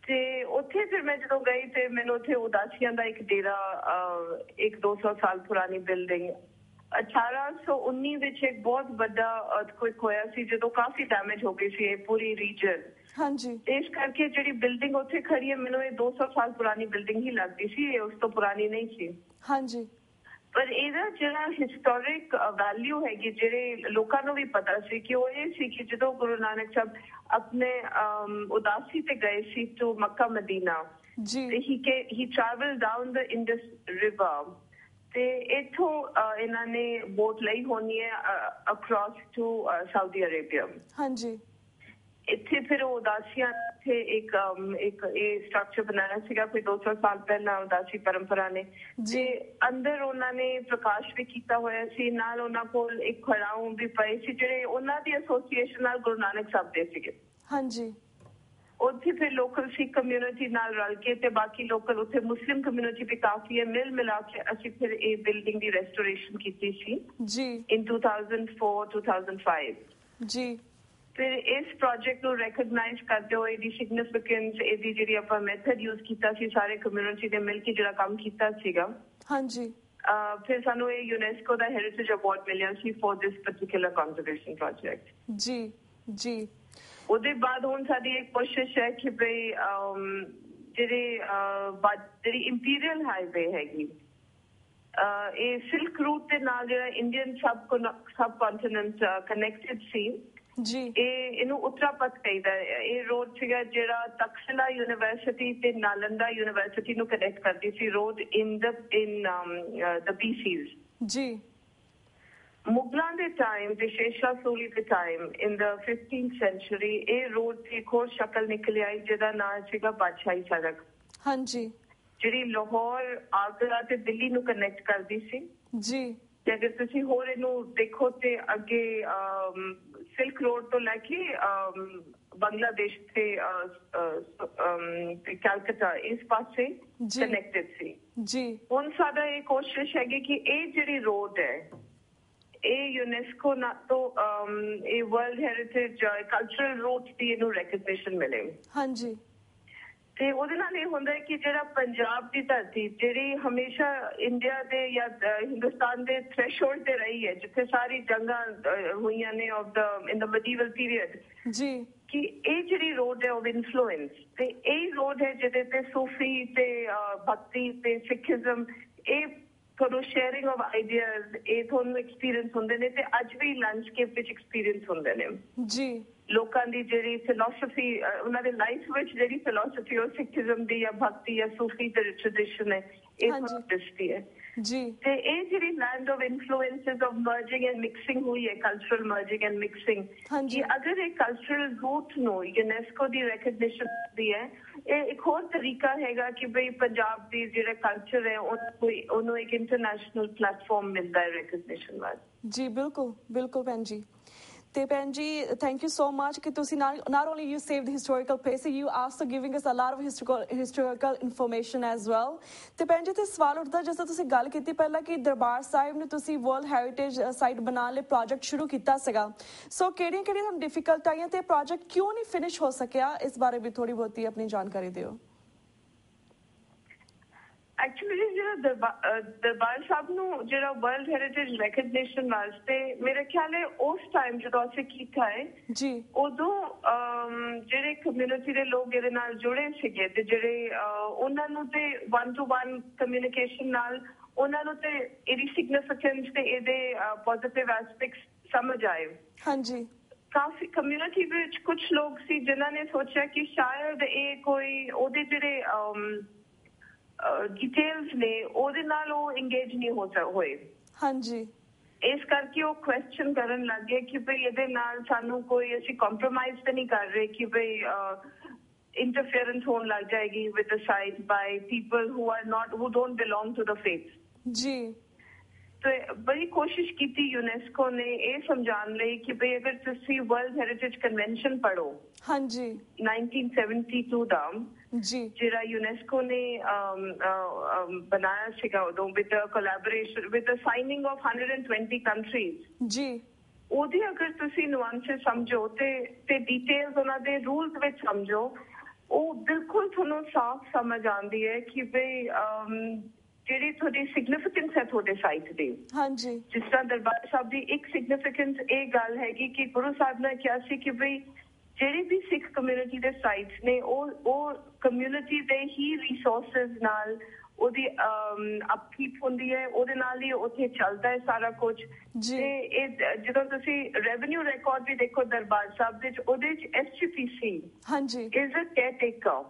ਤੇ ਉੱਥੇ ਫਿਰ ਮੈਂ ਜਦੋਂ ਗਈ ਤੇ ਮੈਨੂੰ ਉੱਥੇ ਉਦਾਸੀਆਂ ਦਾ ਇੱਕ ਡੇਰਾ 200 ਸਾਲ ਪੁਰਾਣੀ ਬਿਲਡਿੰਗ 1819 ਵਿੱਚ ਇੱਕ ਬਹੁਤ ਵੱਡਾ ਅਰਥਕੁਇਕ ਹੋਇਆ ਸੀ ਜਦੋਂ ਕਾਫੀ ਡੈਮੇਜ ਹੋ ਗਈ ਸੀ ਇਹ ਪੂਰੀ ਰੀਜਨ ਹਾਂਜੀ ਇਸ ਕਰਕੇ ਜਿਹੜੀ ਬਿਲਡਿੰਗ ਉੱਥੇ ਖੜੀ ਹੈ ਮੈਨੂੰ ਇਹ 200 ਸਾਲ ਪੁਰਾਣੀ ਬਿਲਡਿੰਗ ਹੀ ਲੱਗਦੀ ਸੀ ਇਹ ਉਸ ਤੋਂ ਪੁਰਾਣੀ ਨਹੀਂ ਸੀ ਹਾਂਜੀ ਪਰ ਇਹਦਾ ਜਿਹੜਾ ਹਿਸਟੋਰਿਕ ਵੈਲਿਊ ਹੈਗੀ ਜਿਹੜੇ ਲੋਕਾਂ ਨੂੰ ਵੀ ਪਤਾ ਸੀ ਕਿ ਉਹ ਇਹ ਸੀ ਕਿ ਜਦੋਂ ਗੁਰੂ ਨਾਨਕ ਸਾਹਿਬ ਆਪਣੇ ਉਦਾਸੀ ਤੇ ਗਏ ਸੀ to Mecca Medina he traveled down the Indus River ਤੇ ਇੱਥੋਂ ਇਹਨਾਂ ਨੇ ਬੋਟ ਲਈ ਹੋਣੀ ਹੈ ਅਕ੍ਰੋਸ ਟੂ ਸਾਊਦੀ ਅਰੇਬੀਆ। ਹਾਂਜੀ। ਇੱਥੇ ਫਿਰ ਉਹ ਉਦਾਸੀਆਂ ਇੱਥੇ ਇੱਕ ਇਹ ਸਟਰਕਚਰ ਬਣਾਇਆ ਸੀਗਾ ਕੋਈ 200 ਸਾਲ ਪਹਿਲਾਂ ਉਦਾਸੀ ਪਰੰਪਰਾ ਨੇ ਤੇ ਅੰਦਰ ਉਹਨਾਂ ਨੇ ਪ੍ਰਕਾਸ਼ ਵੀ ਕੀਤਾ ਹੋਇਆ ਸੀ ਨਾਲ ਉਹਨਾਂ ਕੋਲ ਇੱਕ ਖੜਾਊਂ ਵੀ ਪਏ ਸੀ ਜਿਹੜੇ ਉਹਨਾਂ ਦੀ ਐਸੋਸੀਏਸ਼ਨ ਨਾਲ ਗੁਰੂ ਨਾਨਕ ਸਾਹਿਬ ਦੇ ਸੀਗੇ। ਹਾਂਜੀ। ਉੱਥੇ ਫਿਰ ਲੋਕਲ ਸਿੱਖ ਕਮਿਊਨਿਟੀ ਨਾਲ ਰਲ ਕੇ ਤੇ ਬਾਕੀ ਲੋਕਲ ਉੱਥੇ ਮੁਸਲਿਮ ਕਮਿਊਨਿਟੀ ਵੀ ਕਾਫੀ ਹੈ ਮਿਲ ਮਿਲਾ ਕੇ ਅਸੀਂ ਫਿਰ ਇਹ ਬਿਲਡਿੰਗ ਦੀ ਰੈਸਟੋਰੇਸ਼ਨ ਕੀਤੀ ਸੀ ਜੀ ਇਨ 2004-2005 ਜੀ। ਫਿਰ ਇਸ ਪ੍ਰੋਜੈਕਟ ਨੂੰ ਰੈਕਗਨਾਈਜ਼ ਕਰਦੇ ਹੋਏ ਇਹਦੀ ਸਿਗਨੀਫੀਕੈਂਸ ਇਹਦੀ ਜਿਹੜੀ ਆਪਾਂ ਮੈਥਡ ਯੂਜ਼ ਕੀਤਾ ਸੀ ਸਾਰੇ ਕਮਿਊਨਿਟੀ ਦੇ ਮਿਲ ਕੇ ਜਿਹੜਾ ਕੰਮ ਕੀਤਾ ਸੀਗਾ। ਹਾਂਜੀ। ਫਿਰ ਸਾਨੂੰ ਇਹ ਯੂਨੈਸਕੋ ਦਾ ਹੈਰੀਟੇਜ ਅਵਾਰਡ ਮਿਲਿਆ ਸੀ for this particular conservation project ਜੀ ਜੀ। ਉਹਦੇ ਬਾਅਦ ਹੁਣ ਸਾਡੀ ਇੱਕ ਕੋਸ਼ਿਸ਼ ਹੈ ਕਿ ਬਈ ਜਿਹੜੀ ਇੰਪੀਰੀਅਲ ਹਾਈਵੇ ਹੈਗੀ ਇਹ ਸਿਲਕ ਰੂਟ ਦੇ ਨਾਲ ਜਿਹੜਾ ਇੰਡੀਅਨ ਸਬ ਕੰਟੀਨੈਂਟ ਕਨੈਕਟਡ ਸੀ ਜੀ ਇਹਨੂੰ ਉੱਤਰਾਪਥ ਕਹਿੰਦਾ ਇਹ ਰੋਡ ਸੀਗਾ ਜਿਹੜਾ ਤਕਸ਼ਲਾ ਯੂਨੀਵਰਸਿਟੀ ਤੇ ਨਾਲੰਦਾ ਯੂਨੀਵਰਸਿਟੀ ਨੂੰ ਕਨੈਕਟ ਕਰਦੀ ਸੀ ਰੋਡ ਇਨ ਦ BCs ਜੀ। ਮੁਗਲਾਂ ਦੇ ਟਾਈਮ ਤੇ ਸ਼ੇਰਸ਼ਾਹ ਸੂਰੀ ਦੇ time in the 15th century ਇਹ ਰੋਡ ਦੀ ਇੱਕ ਹੋਰ ਸ਼ਕਲ ਨਿਕਲ ਆਈ ਜਿਹਦਾ ਨਾਮ ਸੀਗਾ ਬਾਦਸ਼ਾਹੀ ਸੜਕ। ਹਾਂਜੀ। ਜਿਹੜੀ ਲਾਹੌਰ ਆਗਰਾ ਤੇ ਦਿੱਲੀ ਨੂੰ ਕਨੈਕਟ ਕਰਦੀ ਸੀ ਜੀ। ਤੇ ਅਗਰ ਤੁਸੀਂ ਹੋਰ ਇਹਨੂੰ ਦੇਖੋ ਤੇ ਅੱਗੇ ਸਿਲਕ ਰੋਡ ਤੋਂ ਲੈ ਕੇ ਬੰਗਲਾਦੇਸ਼ ਤੇ ਕਲਕੱਤਾ ਇਸ ਪਾਸੇ ਕਨੈਕਟਡ ਸੀ ਜੀ। ਹੁਣ ਸਾਡਾ ਇਹ ਕੋਸ਼ਿਸ਼ ਹੈਗੀ ਕਿ ਇਹ ਜਿਹੜੀ ਰੋਡ ਹੈ ਇਹ ਯੂਨੈਸਕੋ ਤੋਂ ਇਹ ਵਰਲਡ ਹੈਰੀਟੇਜ ਕਲਚਰਲ ਰੂਟ ਦੀ ਇਹਨੂੰ ਰੈਕਗਨੀਸ਼ਨ ਮਿਲੇ। ਹਾਂਜੀ। ਤੇ ਉਹਦੇ ਨਾਲ ਇਹ ਹੁੰਦਾ ਹੈ ਕਿ ਜਿਹੜਾ ਪੰਜਾਬ ਦੀ ਧਰਤੀ ਜਿਹੜੀ ਹਮੇਸ਼ਾ ਇੰਡੀਆ ਦੇ ਜਾਂ ਹਿੰਦੁਸਤਾਨ ਦੇ ਥ੍ਰੈਸ਼ਹੋਲਡ ਤੇ ਰਹੀ ਹੈ ਜਿੱਥੇ ਸਾਰੀ ਜੰਗਾਂ ਹੋਈਆਂ ਨੇ ਇਨ ਦ ਮੈਡੀਵਲ ਪੀਰੀਅਡ ਜੀ ਕਿ ਇਹ ਜਿਹੜੀ ਰੋਡ ਹੈ ਆਫ ਇਨਫਲੂਐਂਸ ਤੇ ਇਹ ਰੋਡ ਹੈ ਜਿਹਦੇ ਤੇ ਸੂਫੀ ਤੇ ਭਗਤੀ ਤੇ ਸਿੱਖੀਜ਼ਮ ਇਹ ਤੁਹਾਨੂੰ ਸ਼ੇਅਰਿੰਗ ਆਫ ਆਈਡੀਆਜ਼ ਇਹ ਤੁਹਾਨੂੰ ਐਕਸਪੀਰੀਅੰਸ ਹੁੰਦੇ ਨੇ ਤੇ ਅੱਜ ਵੀ ਲੈਂਡਸਕੇਪ ਵਿੱਚ ਐਕਸਪੀਰੀਅੰਸ ਹੁੰਦੇ ਨੇ ਜੀ। ਲੋਕਾਂ ਦੀ ਜਿਹੜੀ ਫਿਲਾਸਫੀ ਉਹਨਾਂ ਦੇ ਲਾਈਫ ਵਿੱਚ ਜਿਹੜੀ ਫਿਲਾਸਫੀ ਉਹ ਸਿੱਖੀਜ਼ਮ ਦੀ ਜਾਂ ਭਗਤੀ ਜਾਂ ਸੂਫੀ ਟ੍ਰੈਡੀਸ਼ਨ ਹੈ ਇਹ ਦਿਸਦੀ ਹੈ ਜੀ। ਤੇ ਇਹ ਜਿਹੜੀ land of influences of merging and mixing ਹੋਈ ਹੈ ਕਲਚਰਲ ਮਰਜਿੰਗ ਐਂਡ ਮਿਕਸਿੰਗ ਕਿ ਅਗਰ ਇਹ ਕਲਚਰਲ ਰੂਟ ਨੂੰ ਯੂਨੈਸਕੋ ਦੀ ਰੈਕਗਨੀਸ਼ਨ ਦੀ ਹੈ ਇਹ ਇੱਕ ਹੋਰ ਤਰੀਕਾ ਹੈਗਾ ਕਿ ਬਈ ਪੰਜਾਬ ਦੀ ਜਿਹੜਾ ਕਲਚਰ ਹੈ ਉਹਨੂੰ ਇੱਕ ਇੰਟਰਨੈਸ਼ਨਲ ਪਲੇਟਫਾਰਮ ਮਿਲਦਾ ਹੈ ਰੈਕਗਨੀਸ਼ਨ ਵਾਸਤੇ ਜੀ। ਬਿਲਕੁਲ ਬਿਲਕੁਲ ਭੈਣ ਜੀ। ਤੇ ਭੈਣ ਜੀ ਥੈਂਕ ਯੂ ਸੋ ਮਚ ਕਿ ਤੁਸੀਂ not only you saved the historical place, you also giving us a lot of historical information as well। ਤੇ ਭੈਣ ਜੀ ਤੇ ਸਵਾਲ ਉੱਠਦਾ ਜਿਸ ਤਰ੍ਹਾਂ ਤੁਸੀਂ ਗੱਲ ਕੀਤੀ ਪਹਿਲਾਂ ਕਿ ਦਰਬਾਰ ਸਾਹਿਬ ਨੇ ਤੁਸੀਂ ਵਰਲਡ ਹੈਰੀਟੇਜ ਸਾਈਟ ਬਣਾਉਣ ਲਈ ਪ੍ਰੋਜੈਕਟ ਸ਼ੁਰੂ ਕੀਤਾ ਸੀਗਾ ਸੋ ਕਿਹੜੀਆਂ ਤੁਹਾਨੂੰ ਡਿਫਿਕਲਟ ਆਈਆਂ ਤੇ ਪ੍ਰੋਜੈਕਟ ਕਿਉਂ ਨਹੀਂ ਫਿਨਿਸ਼ ਹੋ ਸਕਿਆ ਇਸ ਬਾਰੇ ਵੀ ਥੋੜੀ ਬਹੁਤੀ ਆਪਣੀ ਜਾਣਕਾਰੀ ਦਿਓ। ਐਕਚੁਅਲੀ ਜਿਹੜਾ ਦਰਬਾਰ ਸਾਹਿਬ ਨੂੰ ਜਿਹੜਾ ਵਰਲਡ ਹੈਰੀਟੇਜ ਰੈਕਗਨੀਸ਼ਨ ਵਾਸਤੇ ਮੇਰੇ ਖਿਆਲ ਹੈ ਉਸ ਟਾਈਮ ਜਦੋਂ ਅਸੀਂ ਕੀਤਾ ਹੈ ਜੀ ਉਦੋਂ ਜਿਹੜੇ ਕਮਿਊਨਿਟੀ ਦੇ ਲੋਕ ਇਹਦੇ ਨਾਲ ਜੁੜੇ ਸੀਗੇ ਤੇ ਜਿਹੜੇ ਉਹਨਾਂ ਨੂੰ ਤੇ 1-to-1 ਕਮਿਊਨੀਕੇਸ਼ਨ ਨਾਲ ਉਹਨਾਂ ਨੂੰ ਤੇ ਇਹਦੀ ਸਿਗਨੀਫੀਕੈਂਸ ਤੇ ਇਹਦੇ ਪੋਜ਼ਿਟਿਵ ਐਸਪੈਕਟਸ ਸਮਝ ਆਏ। ਹਾਂਜੀ। ਕਾਫੀ ਕਮਿਊਨਿਟੀ ਵਿੱਚ ਕੁਝ ਲੋਕ ਸੀ ਜਿਨ੍ਹਾਂ ਨੇ ਸੋਚਿਆ ਕਿ ਸ਼ਾਇਦ ਇਹ ਕੋਈ ਉਹਦੇ ਜਿਹੜੇ ਡਿਟੇਲਸ ਨੇ ਉਹਦੇ ਨਾਲ ਉਹ ਇੰਗੇਜ ਨਹੀਂ ਹੋਏ। ਹਾਂਜੀ। ਇਸ ਕਰਕੇ ਉਹ ਕੁਐਸਚਨ ਕਰਨ ਲੱਗ ਗਏ ਕਿ ਭਈ ਇਹਦੇ ਨਾਲ ਸਾਨੂੰ ਕੋਈ ਅਸੀਂ ਕੰਪਰੋਮਾਈਜ਼ ਤਾਂ ਨਹੀਂ ਕਰ ਰਹੇ ਕਿ ਭਈ ਇੰਟਰਫੇਰੈਂਸ ਹੋਣ ਲੱਗ ਜਾਏਗੀ with the site by people who don't belong to the faith ਜੀ। ਤੇ ਬੜੀ ਕੋਸ਼ਿਸ਼ ਕੀਤੀ ਯੂਨੈਸਕੋ ਨੇ ਇਹ ਸਮਝਾਉਣ ਲਈ ਕਿ ਭਈ ਅਗਰ ਤੁਸੀਂ ਵਰਲਡ ਹੈਰੀਟੇਜ ਕਨਵੈਨਸ਼ਨ ਪੜ੍ਹੋ ਹਾਂਜੀ 1972 ਦਾ ਜੀ ਜਿਹੜਾ ਯੂਨੈਸਕੋ ਨੇ ਬਣਾਇਆ ਸੀਗਾ ਉਦੋਂ with collaboration with the signing of 120 countries ਜੀ ਉਹਦੇ ਅਗਰ ਤੁਸੀਂ ਨੁਆਂਸਸ ਸਮਝੋ ਤੇ ਡਿਟੇਲਸ ਉਹਨਾਂ ਦੇ ਰੂਲਸ ਵਿੱਚ ਸਮਝੋ ਉਹ ਬਿਲਕੁਲ ਤੁਹਾਨੂੰ ਸਾਫ਼ ਸਮਝ ਆਉਂਦੀ ਹੈ ਕਿ ਭਈ ਜਿਹੜੀ ਤੁਹਾਡੀ ਸਿਗਨੀਫੀਕੈਂਸ ਹੈ ਤੁਹਾਡੇ ਸਾਈਟ ਦੀ ਹਾਂਜੀ ਜਿਸ ਤਰ੍ਹਾਂ ਦਰਬਾਰ ਸਾਹਿਬ ਦੀ ਇੱਕ ਸਿਗਨੀਫੀਕੈਂਸ ਇਹ ਗੱਲ ਹੈਗੀ ਕਿ ਗੁਰੂ ਸਾਹਿਬ ਨੇ ਕਿਹਾ ਸੀ ਕਿ ਭਈ ਜਿਹੜੀ ਵੀ ਸਿੱਖ ਕਮਿਊਨਿਟੀ ਦੇ ਸਾਈਟਸ ਨੇ ਉਹ ਕਮਿਊਨਿਟੀ ਦੇ ਹੀ ਰਿਸੋਰਸਸ ਨਾਲ ਉਹਦੀ ਅਪਕੀਪ ਹੁੰਦੀ ਹੈ ਉਹਦੇ ਨਾਲ ਹੀ ਉੱਥੇ ਚੱਲਦਾ ਹੈ ਸਾਰਾ ਕੁਝ ਤੇ ਇਹ ਜਦੋਂ ਤੁਸੀਂ ਰੈਵਨਿਊ ਰਿਕਾਰਡ ਵੀ ਦੇਖੋ ਦਰਬਾਰ ਸਾਹਿਬ ਦੇ ਉਹਦੇ ਚ SGPC ਹਾਂਜੀ is a caretaker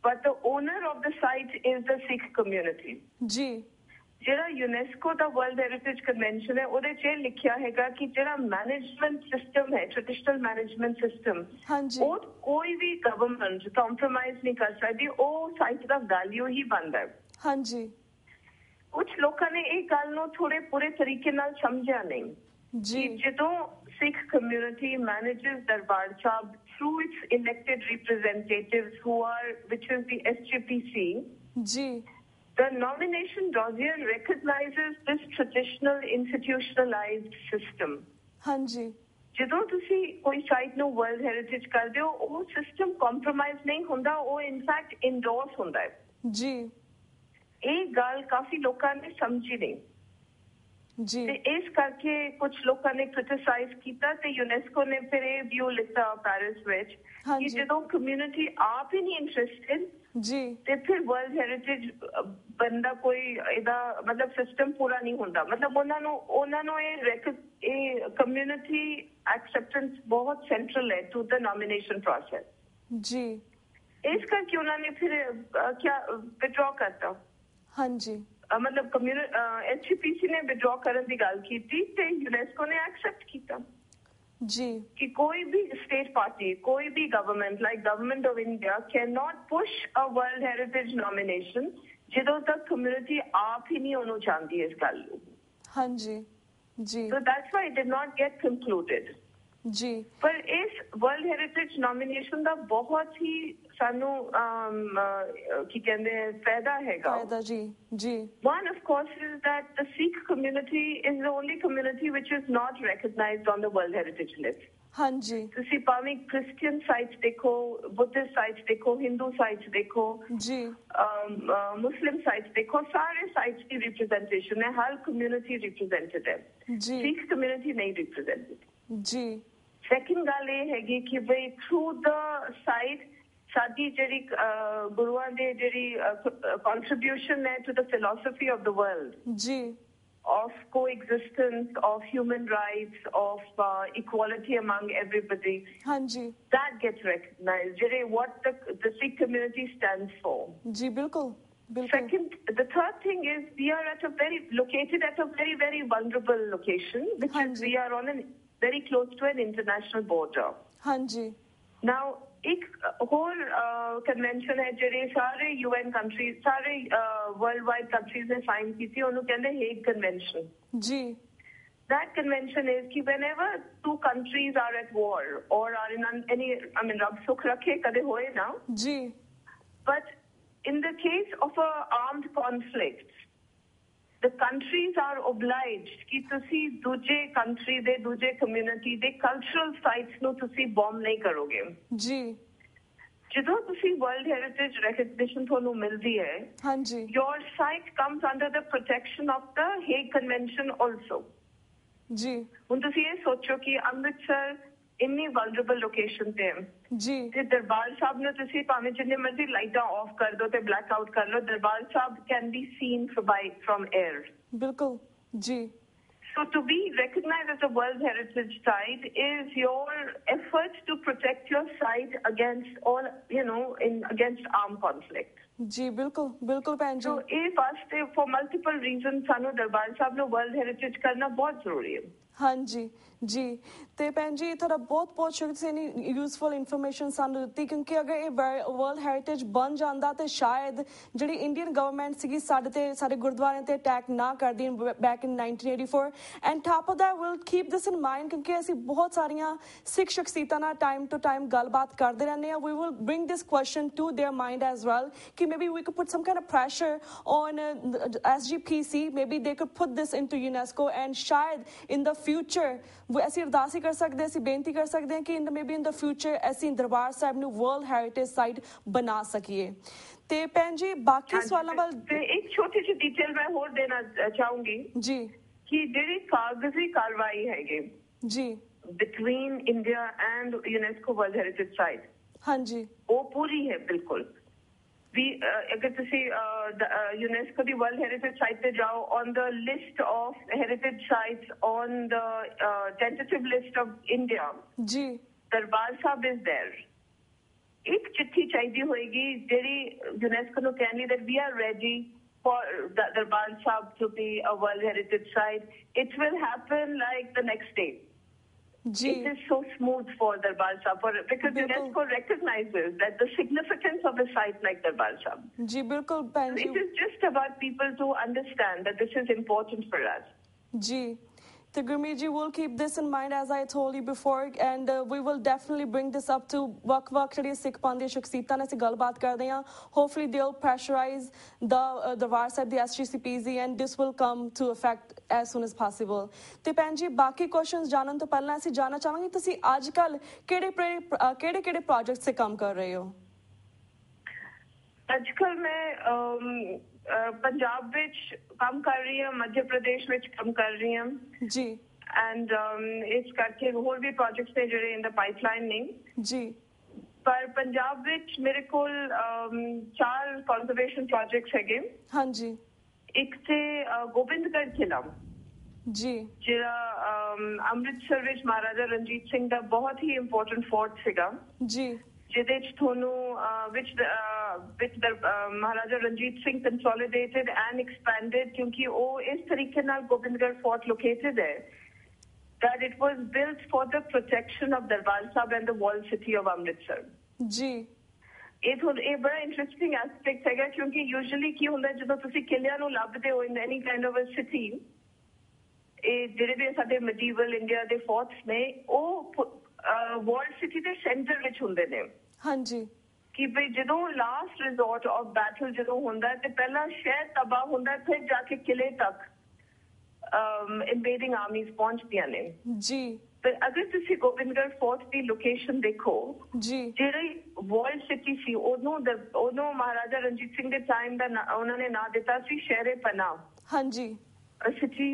but the owner of the site is the Sikh community.
जी
ਜਿਹੜਾ ਯੂਨੈਸਕੋ ਦਾ ਵਰਲਡ ਹੈਰੀਟੇਜ ਕਨਵੈਨਸ਼ਨ ਹੈ ਉਹਦੇ 'ਚ ਲਿਖਿਆ ਹੈਗਾ ਕਿ ਜਿਹੜਾ ਮੈਨੇਜਮੈਂਟ ਸਿਸਟਮ ਹੈ, ਟ੍ਰੈਡੀਸ਼ਨਲ ਮੈਨੇਜਮੈਂਟ ਸਿਸਟਮ, ਉਹ ਕੋਈ ਵੀ ਗਵਰਨਮੈਂਟ ਕੰਪਰੋਮਾਈਜ਼ ਨਹੀਂ ਕਰ ਸਕਦੀ, ਉਹ ਸਾਈਟ ਦਾ ਵੈਲਿਊ ਹੀ ਬਣਦਾ ਹੈ।
ਹਾਂਜੀ,
ਕੁਝ ਲੋਕਾਂ ਨੇ ਇਹ ਗੱਲ ਨੂੰ ਥੋੜੇ ਪੂਰੇ ਤਰੀਕੇ ਨਾਲ ਸਮਝਿਆ ਨਹੀਂ ਜੀ। ਜਦੋਂ Sikh community manages Darbar Sahib through its elected representatives which is the SGPC,
जी
the nomination dossier recognizes this traditional institutionalized system.
हाँ जी,
ਜਦੋਂ ਤੁਸੀਂ ਕੋਈ ਸਾਈਟ ਨੂੰ ਵਰਲਡ ਹੈਰੀਟੇਜ ਕਰਦੇ ਹੋ ਉਹ ਸਿਸਟਮ ਕੰਪਰੋਮਾਈਜ਼ ਨਹੀਂ ਹੁੰਦਾ, ਉਹ ਇਨਫੈਕਟ ਇੰਡੋਰਸ ਹੁੰਦਾ ਹੈ
ਜੀ।
ਇਹ ਗੱਲ ਕਾਫੀ ਲੋਕਾਂ ਨੇ ਸਮਝੀ ਨਹੀਂ
ਜੀ,
ਤੇ ਇਸ ਕਰਕੇ ਕੁਝ ਲੋਕਾਂ ਨੇ ਕ੍ਰਿਟਿਸਾਈਜ਼ ਕੀਤਾ ਤੇ ਯੂਨੈਸਕੋ ਨੇ ਫਿਰ ਇਹ ਵਿਊ ਲਿੱਤਾ ਪੈਰਿਸ ਵਿੱਚ ਕਿ ਜਦੋਂ ਕਮਿਊਨਿਟੀ ਆਪ ਹੀ ਨਹੀਂ ਇੰਟਰਸਟਿਡ
ਜੀ
ਤੇ ਫਿਰ ਵਰਲਡ ਹੈਰੀਟੇਜ ਬੰਦਾ ਕੋਈ ਇਹਦਾ ਮਤਲਬ ਸਿਸਟਮ ਪੂਰਾ ਨਹੀਂ ਹੁੰਦਾ। ਮਤਲਬ ਉਹਨਾਂ ਨੂੰ ਇਹ ਕਮਿਊਨਿਟੀ ਐਕਸੈਪਟੈਂਸ ਬਹੁਤ ਸੈਂਟਰਲ ਹੈ ਟੂ ਦ ਨੋਮੀਨੇਸ਼ਨ ਪ੍ਰੋਸੈਸ
ਜੀ।
ਇਸ ਕਰਕੇ ਉਹਨਾਂ ਨੇ ਫਿਰ ਕਿਆ ਵਿਡਰੋ ਕਰਤਾ।
ਹਾਂਜੀ,
ਮਤਲਬ SGPC ਨੇ ਵਿਡਰੋ ਕਰਨ ਦੀ ਗੱਲ ਕੀਤੀ ਤੇ ਯੂਨੈਸਕੋ ਨੇ ਐਕਸੈਪਟ ਕੀਤਾ
जी
कि कोई भी स्टेट पार्टी, कोई भी government like government of India can not push a world heritage nomination ਜਦੋਂ तक कम्युनिटी आप ही नहीं होना चाहती है इस गल।
हाँ जी जी,
so that's why it did not get concluded
जी।
पर इस वर्ल्ड हेरिटेज नॉमिनेशन ਦਾ ਬਹੁਤ ਹੀ ਸਾਨੂੰ ਕੀ ਕਹਿੰਦੇ ਫਾਇਦਾ ਹੈਗਾ।
ਫਾਇਦਾ ਜੀ ਜੀ।
One of course is that the Sikh community is the only community which is not recognized on the World Heritage List.
हाँ जी,
ਤੁਸੀਂ ਭਾਵੇਂ ਕ੍ਰਿਸਚੀਅਨ ਸਾਈਟਸ ਦੇਖੋ, ਬੁੱਧਿਸਟ ਸਾਈਟਸ ਦੇਖੋ, ਹਿੰਦੂ ਸਾਈਟਸ ਦੇਖੋ
ਜੀ,
ਮੁਸਲਿਮ ਸਾਈਟਸ ਦੇਖੋ, ਸਾਰੇ ਸਾਈਟਸ ਦੀ ਰਿਪਰੈਜ਼ੈਂਟੇਸ਼ਨ ਹੈ, ਹਰ ਕਮਿਊਨਿਟੀ ਰਿਪਰੈਜ਼ੈਂਟਡ ਹੈ
ਜੀ,
ਸਿੱਖ ਕਮਿਊਨਿਟੀ ਨਹੀਂ ਰਿਪਰੈਜ਼ੈਂਟਡ
ਜੀ।
ਸੈਕਿੰਡ ਗੱਲ ਇਹ ਹੈਗੀ ਕਿ ਬਈ ਥਰੂ ਦ ਸਾਈਟ ਸਾਡੀ ਜਿਹੜੀ ਗੁਰੂਆਂ ਦੇ ਜਿਹੜੀ ਕੰਟਰੀਬਿਊਸ਼ਨ ਹੈ to the philosophy of the world
ਜੀ,
of coexistence, of human rights, of equality among everybody.
Hanji.
That gets recognized. What the Sikh community stands for.
जी बिल्कुल बिल्कुल।
Second, the third thing is we are located at a very, very vulnerable location, which is we are on very close to an international border.
Hanji.
Now, एक ਹੋਰ convention ਹੈ ਜਿਹੜੇ ਸਾਰੇ UN countries, ਸਾਰੇ world wide countries ਨੇ sign ਕੀਤੀ, ਉਹਨੂੰ ਕਹਿੰਦੇ ਹੇਗ ਕਨਵੈਨਸ਼ਨ
ਜੀ।
That convention is कि whenever two countries are at war or are in any, I mean, रब सुख रखे कदे होए ना
जी,
but in the case of a armed conflict, the countries are obliged कि ਤੁਸੀਂ ਦੂਜੇ country ਦੇ ਦੂਜੇ community ਦੇ cultural sites ਨੂੰ ਤੁਸੀਂ bomb ਨਹੀਂ ਕਰੋਗੇ
ਜੀ।
ਜਦੋਂ ਤੁਸੀਂ ਵਰਲਡ ਹੈਰੀਟੇਜ ਰੈਕਗਨੀਸ਼ਨ ਤੁਹਾਨੂੰ ਮਿਲਦੀ ਹੈ,
ਹਾਂਜੀ,
your site comes under the protection of the Hague Convention also.
ਜੀ
ਹੁਣ ਤੁਸੀਂ ਇਹ ਸੋਚੋ ਕਿ ਅੰਮ੍ਰਿਤਸਰ ਇੰਨੀ ਵਲਨਰੇਬਲ ਲੋਕੇਸ਼ਨ ਤੇ ਹੈ
ਜੀ,
ਤੇ ਦਰਬਾਰ ਸਾਹਿਬ ਨੂੰ ਤੁਸੀਂ ਭਾਵੇਂ ਜਿੰਨੇ ਮਰਜ਼ੀ ਲਾਈਟਾਂ ਆਫ ਕਰ ਦਿਓ ਤੇ ਬਲੈਕ ਆਊਟ ਕਰ ਲਓ, Darbar Sahib can be scene from air.
ਬਿਲਕੁਲ ਜੀ।
So to be recognized as a World Heritage Site is your effort to protect your site against all, against armed conflict.
जी बिल्कुल बिल्कुल भैन जी।
तो ये वास्ते for multiple reasons सानू दरबार साहब नु World Heritage करना बहुत जरूरी है।
हाँ जी जी। ਤੇ ਭੈਣ ਜੀ ਤੁਹਾਡਾ ਬਹੁਤ ਬਹੁਤ ਸ਼ੁਕਰੀਆ, ਤੁਸੀਂ ਇੰਨੀ ਯੂਜ਼ਫੁਲ ਇਨਫੋਰਮੇਸ਼ਨ ਸਾਨੂੰ ਦਿੱਤੀ, ਕਿਉਂਕਿ ਅਗਰ ਇਹ ਵਰਲਡ ਹੈਰੀਟੇਜ ਬਣ ਜਾਂਦਾ ਤੇ ਸ਼ਾਇਦ ਜਿਹੜੀ ਇੰਡੀਅਨ ਗਵਰਨਮੈਂਟ ਸੀਗੀ ਸਾਡੇ ਗੁਰਦੁਆਰਿਆਂ ਤੇ ਅਟੈਕ ਨਾ ਕਰਦੀ back in 1984 and top of that will keep this in mind, ਕਿਉਂਕਿ ਅਸੀਂ ਬਹੁਤ ਸਾਰੀਆਂ ਸਿੱਖ ਸ਼ਖਸੀਅਤਾਂ ਨਾਲ ਟਾਈਮ ਟੂ ਟਾਈਮ ਗੱਲਬਾਤ ਕਰਦੇ ਰਹਿੰਦੇ ਹਾਂ। We will bring this question to their mind as well ਕਿ maybe we could put some kind of pressure on SGPC, maybe they could put this into UNESCO and ਸ਼ਾਇਦ in the future ਅਸੀਂ ਅਰਦਾਸ ਕਰ ਸਕਦੇ, ਅਸੀਂ ਬੇਨਤੀ ਕਰ ਸਕਦੇ ਹਾਂ ਕਿ ਮੇਬੀ ਇਨ ਦ ਫਿਊਚਰ ਅਸੀਂ ਦਰਬਾਰ ਸਾਹਿਬ ਨੂੰ ਵਰਲਡ ਹੈਰੀਟੇਜ ਸਾਈਟ ਬਣਾ ਸਕੀਏ। ਤੇ ਭੈਣ ਜੀ ਬਾਕੀ ਸਵਾਲਾਂ ਵੱਲ
ਇੱਕ ਛੋਟੀ ਜਿਹੀ ਡਿਟੇਲ ਮੈਂ ਹੋਰ ਦੇਣਾ ਚਾਹੂੰਗੀ
ਜੀ
ਕਿ ਜਿਹੜੀ ਕਾਗਜ਼ੀ ਕਾਰਵਾਈ ਹੈਗੀ ਜੀ between India and UNESCO world heritage site, ਹਾਂਜੀ ਉਹ ਪੂਰੀ ਹੈ ਬਿਲਕੁਲ ਵੀ। ਅਗਰ ਤੁਸੀਂ यूनेस्को ਦੀ ਵਰਲਡ ਹੈਰੀਟੇਜ ਸਾਈਟ ਤੇ ਜਾਓ, on the list of heritage sites on the tentative list of India ਜੀ ਦਰਬਾਰ ਸਾਹਿਬ ਇਜ਼ देयर। ਇੱਕ ਚਿੱਠੀ ਚਾਹੀਦੀ ਹੋਏਗੀ ਜਿਹੜੀ ਯੂਨੈਸਕੋ ਨੂੰ ਕਹਿਣੀ that we are ready for the Darbar Sahib to be a World Heritage Site. It will happen like the next day. It is so smooth for Darbar Sahib because UNESCO recognizes that the significance of a site like Darbar Sahib.
जी बिल्कुल बहन जी.
It is just about people to understand that this is important for us.
Ji. So Gurmeet ji, we'll keep this in mind as I told you before, and we will definitely bring this up to work ਜਿਹੜੀ ਸਿੱਖ ਪੰਥ ਦੀਆਂ ਸ਼ਖਸੀਅਤਾਂ ਨਾਲ ਅਸੀਂ ਗੱਲਬਾਤ ਕਰਦੇ ਹਾਂ. Hopefully they'll pressurize the Darbar Sahib, the SGCPZ, and this will come to effect as soon as possible. ਤੇ ਭੈਣ ਜੀ ਬਾਕੀ ਕੁਐਸਚਨਸ ਜਾਣਨ ਤੋਂ ਪਹਿਲਾਂ ਅਸੀਂ ਜਾਣਨਾ ਚਾਹਾਂਗੇ ਤੁਸੀਂ ਅੱਜ ਕੱਲ ਕਿਹੜੇ ਪ੍ਰੋਜੈਕਟਸ ਤੇ ਕੰਮ ਕਰ ਰਹੇ ਹੋ?
ਅੱਜ ਕੱਲ ਮੈਂ ਪੰਜਾਬ ਵਿੱਚ ਕੰਮ ਕਰ ਰਹੀ ਹਾਂ, ਮੱਧ ਪ੍ਰਦੇਸ਼ ਵਿੱਚ ਕੰਮ ਕਰ ਰਹੀ ਹਾਂ
ਜੀ,
ਐਂਡ ਇਸ ਕਰਕੇ ਹੋਰ ਵੀ ਪ੍ਰੋਜੈਕਟਸ ਨੇ ਜਿਹੜੇ ਇਨ ਦਾ ਪਾਈਪਲਾਈਨ ਨੇ
ਜੀ.
ਪਰ ਪੰਜਾਬ ਵਿੱਚ ਮੇਰੇ ਕੋਲ 4 ਕੰਜ਼ਰਵੇਸ਼ਨ ਪ੍ਰੋਜੈਕਟਸ ਹੈਗੇ.
ਹਾਂਜੀ.
ਇੱਕ ਤੇ ਗੋਬਿੰਦਗੜ੍ਹ ਕਿਲਾ
ਜੀ,
ਜਿਹੜਾ ਅੰਮ੍ਰਿਤਸਰ ਵਿੱਚ ਮਹਾਰਾਜਾ ਰਣਜੀਤ ਸਿੰਘ ਦਾ ਬਹੁਤ ਹੀ ਇੰਪੋਰਟੈਂਟ ਫੋਰਟ ਸੀਗਾ
ਜੀ,
ਜਿਹਦੇ ਚ ਤੁਹਾਨੂੰ ਵਿੱਚ ਮਹਾਰਾਜਾ ਰਣਜੀਤ ਸਿੰਘ ਕੰਸੋਲੀਡੇਟਡ ਐਂਡ ਐਕਸਪੈਂਡਡ ਕਿਉਂਕਿ ਉਹ ਇਸ ਤਰੀਕੇ ਨਾਲ ਗੋਬਿੰਦਗੜ੍ਹ ਫੋਰਟ ਲੋਕੇਟਡ ਹੈ that it was built for the protection of Darbar Sahib and the walled city of Amritsar.
ਜੀ.
ਇਹ ਬੜਾ ਇੰਟਰਸਟਿੰਗ ਐਸਪੈਕਟ ਹੈਗਾ ਕਿਉਂਕਿ ਯੂਜੂਅਲੀ ਕੀ ਹੁੰਦਾ ਜਦੋਂ ਤੁਸੀਂ ਕਿਲਿਆਂ ਨੂੰ ਲੱਭਦੇ ਹੋ in any kind of a city, ਇਹ ਜਿਹੜੇ ਵੀ ਸਾਡੇ ਮੈਡੀਵਲ ਇੰਡੀਆ ਦੇ ਫੋਰਟਸ ਨੇ ਉਹ ਵਰਲਡ ਸਿਟੀ ਦੇ ਸੈਂਟਰ ਵਿੱਚ ਹੁੰਦੇ ਨੇ.
ਹਾਂਜੀ.
ਕਿ ਭਈ ਜਦੋਂ ਲਾਸਟ ਰਿਜ਼ੋਰਟ ਆਫ ਬੈਟਲ ਜਦੋਂ ਹੁੰਦਾ ਤੇ ਪਹਿਲਾਂ ਸ਼ਹਿਰ ਤਬਾਹ ਹੁੰਦਾ ਫਿਰ ਜਾ ਕੇ ਕਿਲੇ ਤੱਕ ਇਨਵੇਡਿੰਗ ਆਰਮੀਜ਼ ਪਹੁੰਚਦੀਆਂ ਨੇ
ਜੀ.
ਪਰ ਅਗਰ ਤੁਸੀਂ ਗੋਬਿੰਦਗੜ੍ਹ ਫੋਰਟ ਦੀ ਲੋਕੇਸ਼ਨ ਦੇਖੋ ਜੀ, ਜਿਹੜੀ ਵਰਲਡ ਸਿਟੀ ਸੀ ਉਹਨੂੰ ਮਹਾਰਾਜਾ ਰਣਜੀਤ ਸਿੰਘ ਦੇ ਟਾਈਮ ਦਾ ਉਹਨਾਂ ਨੇ ਨਾਂ ਦਿੱਤਾ ਸੀ ਸ਼ਹਿਰੇ ਪਨਾਹ.
ਹਾਂਜੀ.
City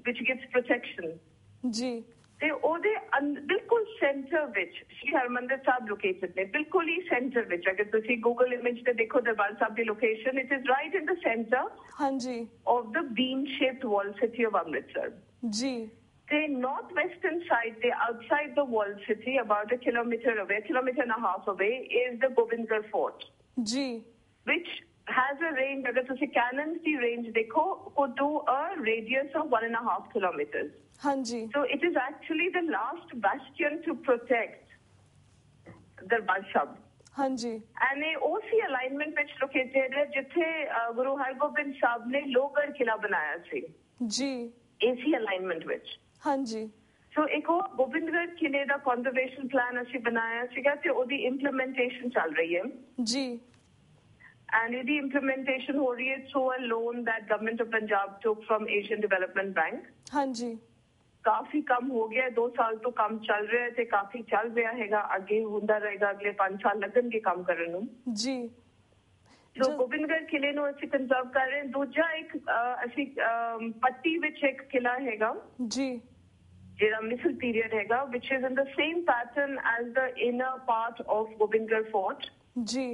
which gives protection.
ਜੀ.
ਤੇ ਉਹਦੇ ਬਿਲਕੁਲ ਸੈਂਟਰ ਵਿੱਚ ਸ਼੍ਰੀ ਹਰਮੰਦਰ ਸਾਹਿਬ ਲੋਕੇਟਡ ਨੇ, ਬਿਲਕੁਲ ਹੀ ਸੈਂਟਰ ਵਿੱਚ. ਅਗਰ ਤੁਸੀਂ ਗੂਗਲ ਇਮੇਜ ਤੇ ਦੇਖੋ ਦਰਬਾਰ ਸਾਹਿਬ ਦੀ location, it is right in the centre ਹਾਂਜੀ of the beam shaped wall city of Amritsar ਜੀ. ਤੇ ਨਾਰਥ ਵੈਸਟਰਨ ਸਾਈਡ ਤੇ outside the wall city about a kilometer away, kilometer and a half away is the Gobindgarh Fort ਜੀ, which has a range, agar ਤੁਸੀਂ cannons ਦੀ range ਦੇਖੋ, could do a radius of 1.5 kilometers. ਹਾਂਜੀ. So it is actually the last bastion to protect Darbar Sahib. ਹਾਂਜੀ. And ਇਹ ਉਸੇ alignment ਵਿੱਚ located ਹੈ ਜਿੱਥੇ ਗੁਰੂ ਹਰਗੋਬਿੰਦ ਸਾਹਿਬ ਨੇ ਲੋਹਗੜ੍ਹ ਕਿਲਾ ਬਣਾਇਆ ਸੀ ਜੀ, ਇਸੇ alignment ਵਿੱਚ. ਹਾਂਜੀ. ਸੋ ਇੱਕ ਉਹ ਗੋਬਿੰਦਗੜ੍ਹ ਕਿਲੇ ਦਾ ਕੰਜ਼ਰਵੇਸ਼ਨ ਪਲਾਨ ਅਸੀਂ ਬਣਾਇਆ ਸੀਗਾ ਤੇ ਉਹਦੀ ਇੰਪਲੀਮੈਂਟੇਸ਼ਨ ਚੱਲ ਰਹੀ ਹੈ ਜੀ. And the implementation ho rahi hai through a loan that government of Punjab took from Asian Development Bank. ਹਾਂਜੀ. ਕਾਫੀ ਕੰਮ ਹੋ ਗਿਆ, 2 ਸਾਲ ਤੋਂ ਕੰਮ ਚੱਲ ਰਿਹਾ ਤੇ ਕਾਫੀ ਚੱਲ ਰਿਹਾ ਹੈਗਾ, ਅੱਗੇ ਹੁੰਦਾ ਰਹੇਗਾ, ਅਗਲੇ 5 ਸਾਲ ਲੱਗਣਗੇ ਕੰਮ ਕਰਨ ਨੂੰ ਜੀ. ਸੋ ਗੋਬਿੰਦਗੜ੍ਹ ਕਿਲੇ ਨੂੰ ਅਸੀਂ ਕੰਜ਼ਰਵ ਕਰ ਰਹੇ ਹਾਂ. ਦੂਜਾ ਇੱਕ ਅਸੀਂ ਪੱਟੀ ਵਿੱਚ ਇੱਕ ਕਿਲਾ ਹੈਗਾ ਜੀ, ਜਿਹੜਾ ਮਿਸਲ ਪੀਰੀਅਡ ਹੈਗਾ, which is in the same pattern as the inner part of Gobindgarh Fort ਜੀ.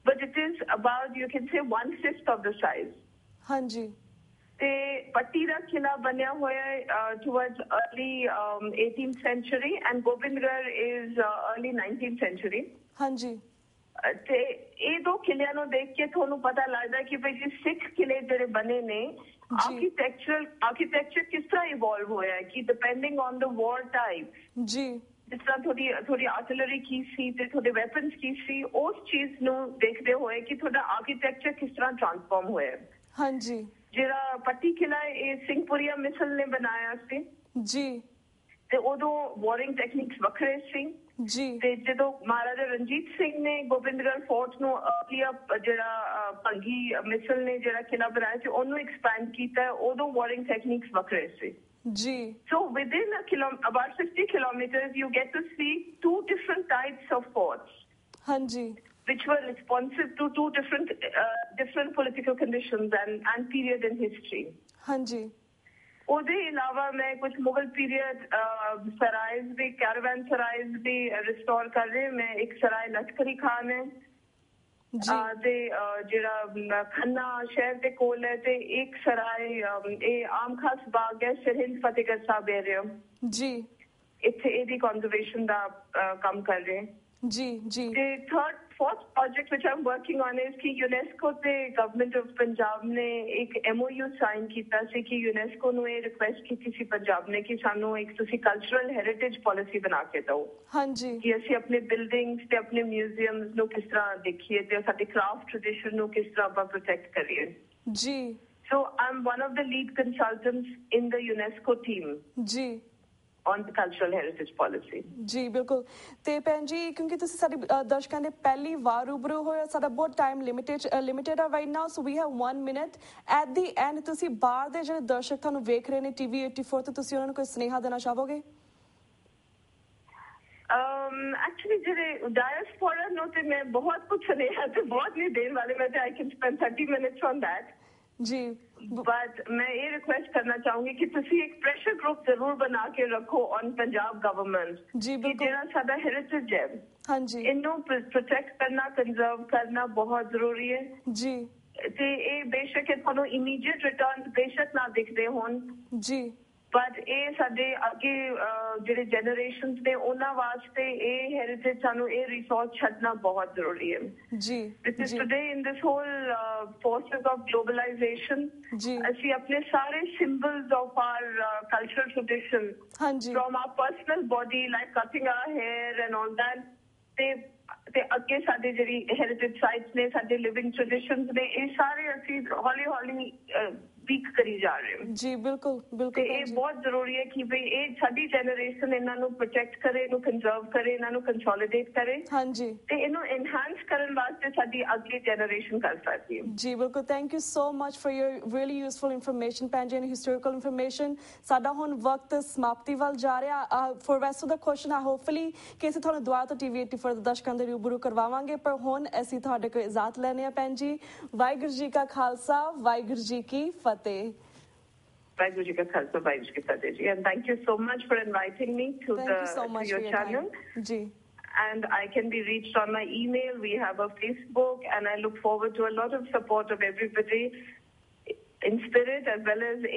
But it is about, you can say, 1/5 of the size. ਹਾਂਜੀ. ਤੇ ਪੱਟੀ ਦਾ ਕਿਲਾ ਬਣਿਆ ਹੋਇਆ ਹੈ towards early 18th century and Gobindgarh is early 19th century. ਹਾਂਜੀ. ਤੇ ਇਹ ਦੋ ਕਿਲਿਆਂ ਨੂੰ ਦੇਖ ਕੇ ਤੁਹਾਨੂੰ ਪਤਾ ਲੱਗਦਾ ਕਿ ਭਈ ਸਿੱਖ ਕਿਲੇ ਜਿਹੜੇ ਬਣੇ ਨੇ, ਆਰਕੀਟੈਕਚਰ ਕਿਸ ਤਰ੍ਹਾਂ ਇਵੋਲਵ ਹੋਇਆ ਹੈ ਕਿ depending on the war type ਜੀ, ਜਿਸ ਤਰ੍ਹਾਂ ਤੁਹਾਡੀ ਆਰਟਿਲਰੀ ਕੀ ਸੀ ਤੇ ਤੁਹਾਡੇ ਵੈਪਨਸ ਕੀ ਸੀ, ਉਸ ਚੀਜ਼ ਨੂੰ ਦੇਖਦੇ ਹੋਏ ਕਿ ਤੁਹਾਡਾ ਆਰਕੀਟੈਕਚਰ ਕਿਸ ਤਰ੍ਹਾਂ ਟ੍ਰਾਂਸਫਾਰਮ ਹੋਇਆ. ਹਾਂਜੀ. ਜਿਹੜਾ ਪੱਟੀ ਕਿਲਾ ਇਹ ਸਿੰਘਪੁਰੀਆ ਮਿਸਲ ਨੇ ਬਣਾਇਆ ਸੀ ਜੀ, ਤੇ ਉਦੋਂ ਵਾਰਿੰਗ ਟੈਕਨੀਕਸ ਵੱਖਰੇ ਸੀ ਜੀ. ਤੇ ਜਦੋਂ ਮਹਾਰਾਜਾ ਰਣਜੀਤ ਸਿੰਘ ਨੇ ਗੋਬਿੰਦਗੜ੍ਹ ਫੋਰਟ ਨੂੰ ਜਿਹੜਾ ਭੰਗੀ ਮਿਸਲ ਨੇ ਜਿਹੜਾ ਕਿਲਾ ਬਣਾਇਆ ਸੀ ਉਹਨੂੰ ਐਕਸਪੈਂਡ ਕੀਤਾ, ਉਦੋਂ ਵਾਰਿੰਗ ਟੈਕਨੀਕਸ ਵੱਖਰੇ ਸੀ ਜੀ. So within about 50 kilometers, you get to see 2 different types of forts. Hanji. Which were responsive to 2 different political conditions and period in history. Hanji. ਉਹਦੇ ਇਲਾਵਾ ਮੈਂ ਕੁਝ ਮੁਗਲ ਪੀਰੀਅਡ ਸਰਾਇਜ਼ ਵੀ, ਕੈਰਾਵਨ ਸਰਾਇਜ਼ ਵੀ ਰਿਸਟੋਰ ਕਰ ਰਹੀ. ਮੈਂ ਇੱਕ ਸਰਾਏ ਲਸ਼ਕਰੀ ਖਾਨ ਹੈ ਤੇ ਜਿਹੜਾ ਖੰਨਾ ਸ਼ਹਿਰ ਦੇ ਕੋਲ ਹੈ, ਤੇ ਇੱਕ ਸਰਾਏ ਇਹ ਆਮ ਖਾਸ ਬਾਗ ਹੈ ਸਰਹਿੰਦ ਫਤਿਹਗੜ੍ਹ ਸਾਹਿਬ ਏਰੀਆ ਜੀ. ਇੱਥੇ ਇਹਦੀ ਕੰਜ਼ਰਵੇਸ਼ਨ ਦਾ ਕੰਮ ਕਰ ਰਹੇ
जी जी
The fourth project which I'm working on is कि UNESCO ਤੇ ਗਵਰਨਮੈਂਟ ਆਫ ਪੰਜਾਬ ਨੇ ਇੱਕ MOU ਸਾਈਨ ਕੀਤਾ ਸੀ ਕਿ UNESCO ਨੂੰ ਇਹ ਰਿਕੁਐਸਟ ਕੀਤੀ ਸੀ ਪੰਜਾਬ ਨੇ ਕਿ ਸਾਨੂੰ ਇੱਕ ਤੁਸੀਂ ਕਲਚਰਲ ਹੈਰੀਟੇਜ ਪਾਲਿਸੀ ਬਣਾ ਕੇ ਦਿਓ।
ਹਾਂਜੀ
ਕਿ ਅਸੀਂ ਆਪਣੇ ਬਿਲਡਿੰਗਸ ਤੇ ਆਪਣੇ ਮਿਊਜ਼ੀਅਮਸ ਨੂੰ ਕਿਸ ਤਰ੍ਹਾਂ ਦੇਖੀਏ ਤੇ ਸਾਡੀ ਕ੍ਰਾਫਟ ਟ੍ਰੈਡੀਸ਼ਨ ਨੂੰ ਕਿਸ ਤਰ੍ਹਾਂ ਆਪਾਂ ਪ੍ਰੋਟੈਕਟ ਕਰੀਏ।
ਜੀ
So I'm one of the lead consultants in the UNESCO team.
Ji.
On the cultural heritage policy.
जी बिल्कुल ਤੇ ਭੈਣ ਜੀ ਕਿਉਂਕਿ ਤੁਸੀਂ ਸਾਡੇ ਦਰਸ਼ਕਾਂ ਦੇ ਪਹਿਲੀ ਵਾਰ ਰੂਬਰੂ ਹੋਏ ਸਾਡਾ ਬਹੁਤ ਟਾਈਮ ਲਿਮਿਟਡ ਆ right now so we have 1 minute at the end ਤੁਸੀਂ ਬਾਹਰ ਦੇ ਜਿਹੜੇ ਦਰਸ਼ਕ ਤੁਹਾਨੂੰ ਵੇਖ ਰਹੇ ਨੇ TV84 ਤੇ ਤੁਸੀਂ ਉਹਨਾਂ ਨੂੰ ਕੋਈ ਸੁਨੇਹਾ ਦੇਣਾ ਚਾਹੋਗੇ?
Actually ਜਿਹੜੇ ਡਾਇਸਪੋਰਾ ਨੂੰ ਤੇ ਮੈਂ ਬਹੁਤ ਕੁਝ ਸੁਨੇਹਾ ਤੇ ਬਹੁਤ ਨਹੀਂ ਦੇਣ ਵਾਲੇ ਮੈਂ ਤੇ I can spend 30 minutes on that.
जी
बट मैं ये रिक्वेस्ट करना चाहूंगी कि तुसी एक प्रेशर ग्रुप जरूर बना के रखो ऑन पंजाब गवर्नमेंट
जी बिल्कुल
जेड़ा साडा हेरिटेज है
हाँ जी
इन्हों प्रोटेक्ट करना कंजर्व करना बहुत जरूरी है
जी
ते ये बेशक थानू इमीडिएट रिटर्न बेशक ना दिखदे होन
जी
बट ਇਹ ਸਾਡੇ ਅੱਗੇ ਜਿਹੜੇ ਜਨਰੇਸ਼ਨਸ ਨੇ ਉਹਨਾਂ ਵਾਸਤੇ ਇਹ ਹੈਰੀਟੇਜ ਸਾਨੂੰ ਇਹ ਰਿਸੋਰਸ ਛੱਡਣਾ ਬਹੁਤ ਜ਼ਰੂਰੀ ਹੈ
ਜੀ
because today in this whole process of globalisation ਅਸੀਂ ਆਪਣੇ ਸਾਰੇ symbols of our cultural tradition from our personal body like cutting our hair and all that ਤੇ ਅੱਗੇ ਸਾਡੇ ਜਿਹੜੀ ਹੈਰੀਟੇਜ ਸਾਈਟਸ ਨੇ ਸਾਡੇ ਲਿਵਿੰਗ ਟ੍ਰੈਡੀਸ਼ਨਸ ਨੇ ਇਹ ਸਾਰੇ ਅਸੀਂ ਹੌਲੀ ਹੌਲੀ ਵੀਕ ਕਰੀ ਜਾ ਰਹੇ ਹਾਂ
ਜੀ ਬਿਲਕੁਲ ਬਿਲਕੁਲ
ਇਹ ਬਹੁਤ ਜ਼ਰੂਰੀ ਹੈ ਕਿ ਭਈ ਇਹ ਸਾਡੀ ਜਨਰੇਸ਼ਨ ਇਹਨਾਂ ਨੂੰ ਪ੍ਰੋਟੈਕਟ ਕਰੇ ਇਹਨੂੰ ਕੰਜ਼ਰਵ ਕਰੇ ਇਹਨਾਂ ਨੂੰ ਕੰਸੋਲੀਡੇਟ ਕਰੇ ਹਾਂਜੀ ਤੇ ਇਹਨੂੰ ਐਨਹਾਂਸ ਕਰਨ ਵਾਸਤੇ ਸਾਡੀ ਅਗਲੀ ਜਨਰੇਸ਼ਨ ਕਰ ਸਕਦੀ ਹੈ
ਜੀ ਬਿਲਕੁਲ thank you so much for your really useful information ਪੈਂਜੀ ਐਂਡ ਹਿਸਟੋਰੀਕਲ ਇਨਫੋਰਮੇਸ਼ਨ ਸਾਡਾ ਹੁਣ ਵਕਤ ਸਮਾਪਤੀ ਵੱਲ ਜਾ ਰਿਹਾ for rest of the question ਆ ਹੋਪਫੁਲੀ ਕਿ ਅਸੀਂ ਤੁਹਾਨੂੰ ਦੁਬਾਰਾ ਤੋਂ TV84 ਦੇ ਦਰਸ਼ਕਾਂ ਦੇ ਰੂਬਰੂ ਕਰਵਾਵਾਂਗੇ ਪਰ ਹੁਣ ਅਸੀਂ ਤੁਹਾਡੇ ਕੋਲ ਇਜਾਜ਼ਤ ਲੈਣੇ ਆ ਪੈਂਜੀ ਵਾਹਿਗੁਰੂ ਜੀ ਕਾ ਖਾਲਸਾ ਵਾਹਿਗੁਰੂ ਜੀ ਕੀ ਫਤਿਹ
Vaiguru Ji Ka Khalsa, Vaiguru Ji Ki Fateh Ji. And thank you so much for inviting me to your channel.
Ji.
And I can be reached on my email. We have a Facebook, and I look forward to a lot of support of everybody in spirit as well as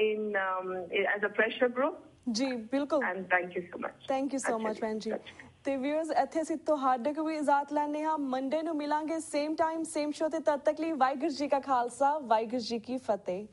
as a pressure group.
Ji, bilkul.
And thank you so much.
Thank you so much, Benji. ਤੇ viewers ਇੱਥੇ ਅਸੀਂ ਤੁਹਾਡੇ ਕੋਲ ਵੀ ਇਜਾਜ਼ਤ ਲੈਣੇ ਹਾਂ Monday ਨੂੰ ਮਿਲਾਂਗੇ ਸੇਮ ਟਾਈਮ ਸੇਮ ਸ਼ੋ ਤੇ ਤਦ ਤੱਕ ਲਈ ਵਾਹਿਗੁਰੂ ਜੀ ਕਾ ਖਾਲਸਾ ਵਾਹਿਗੁਰੂ ਜੀ ਕੀ ਫਤਿਹ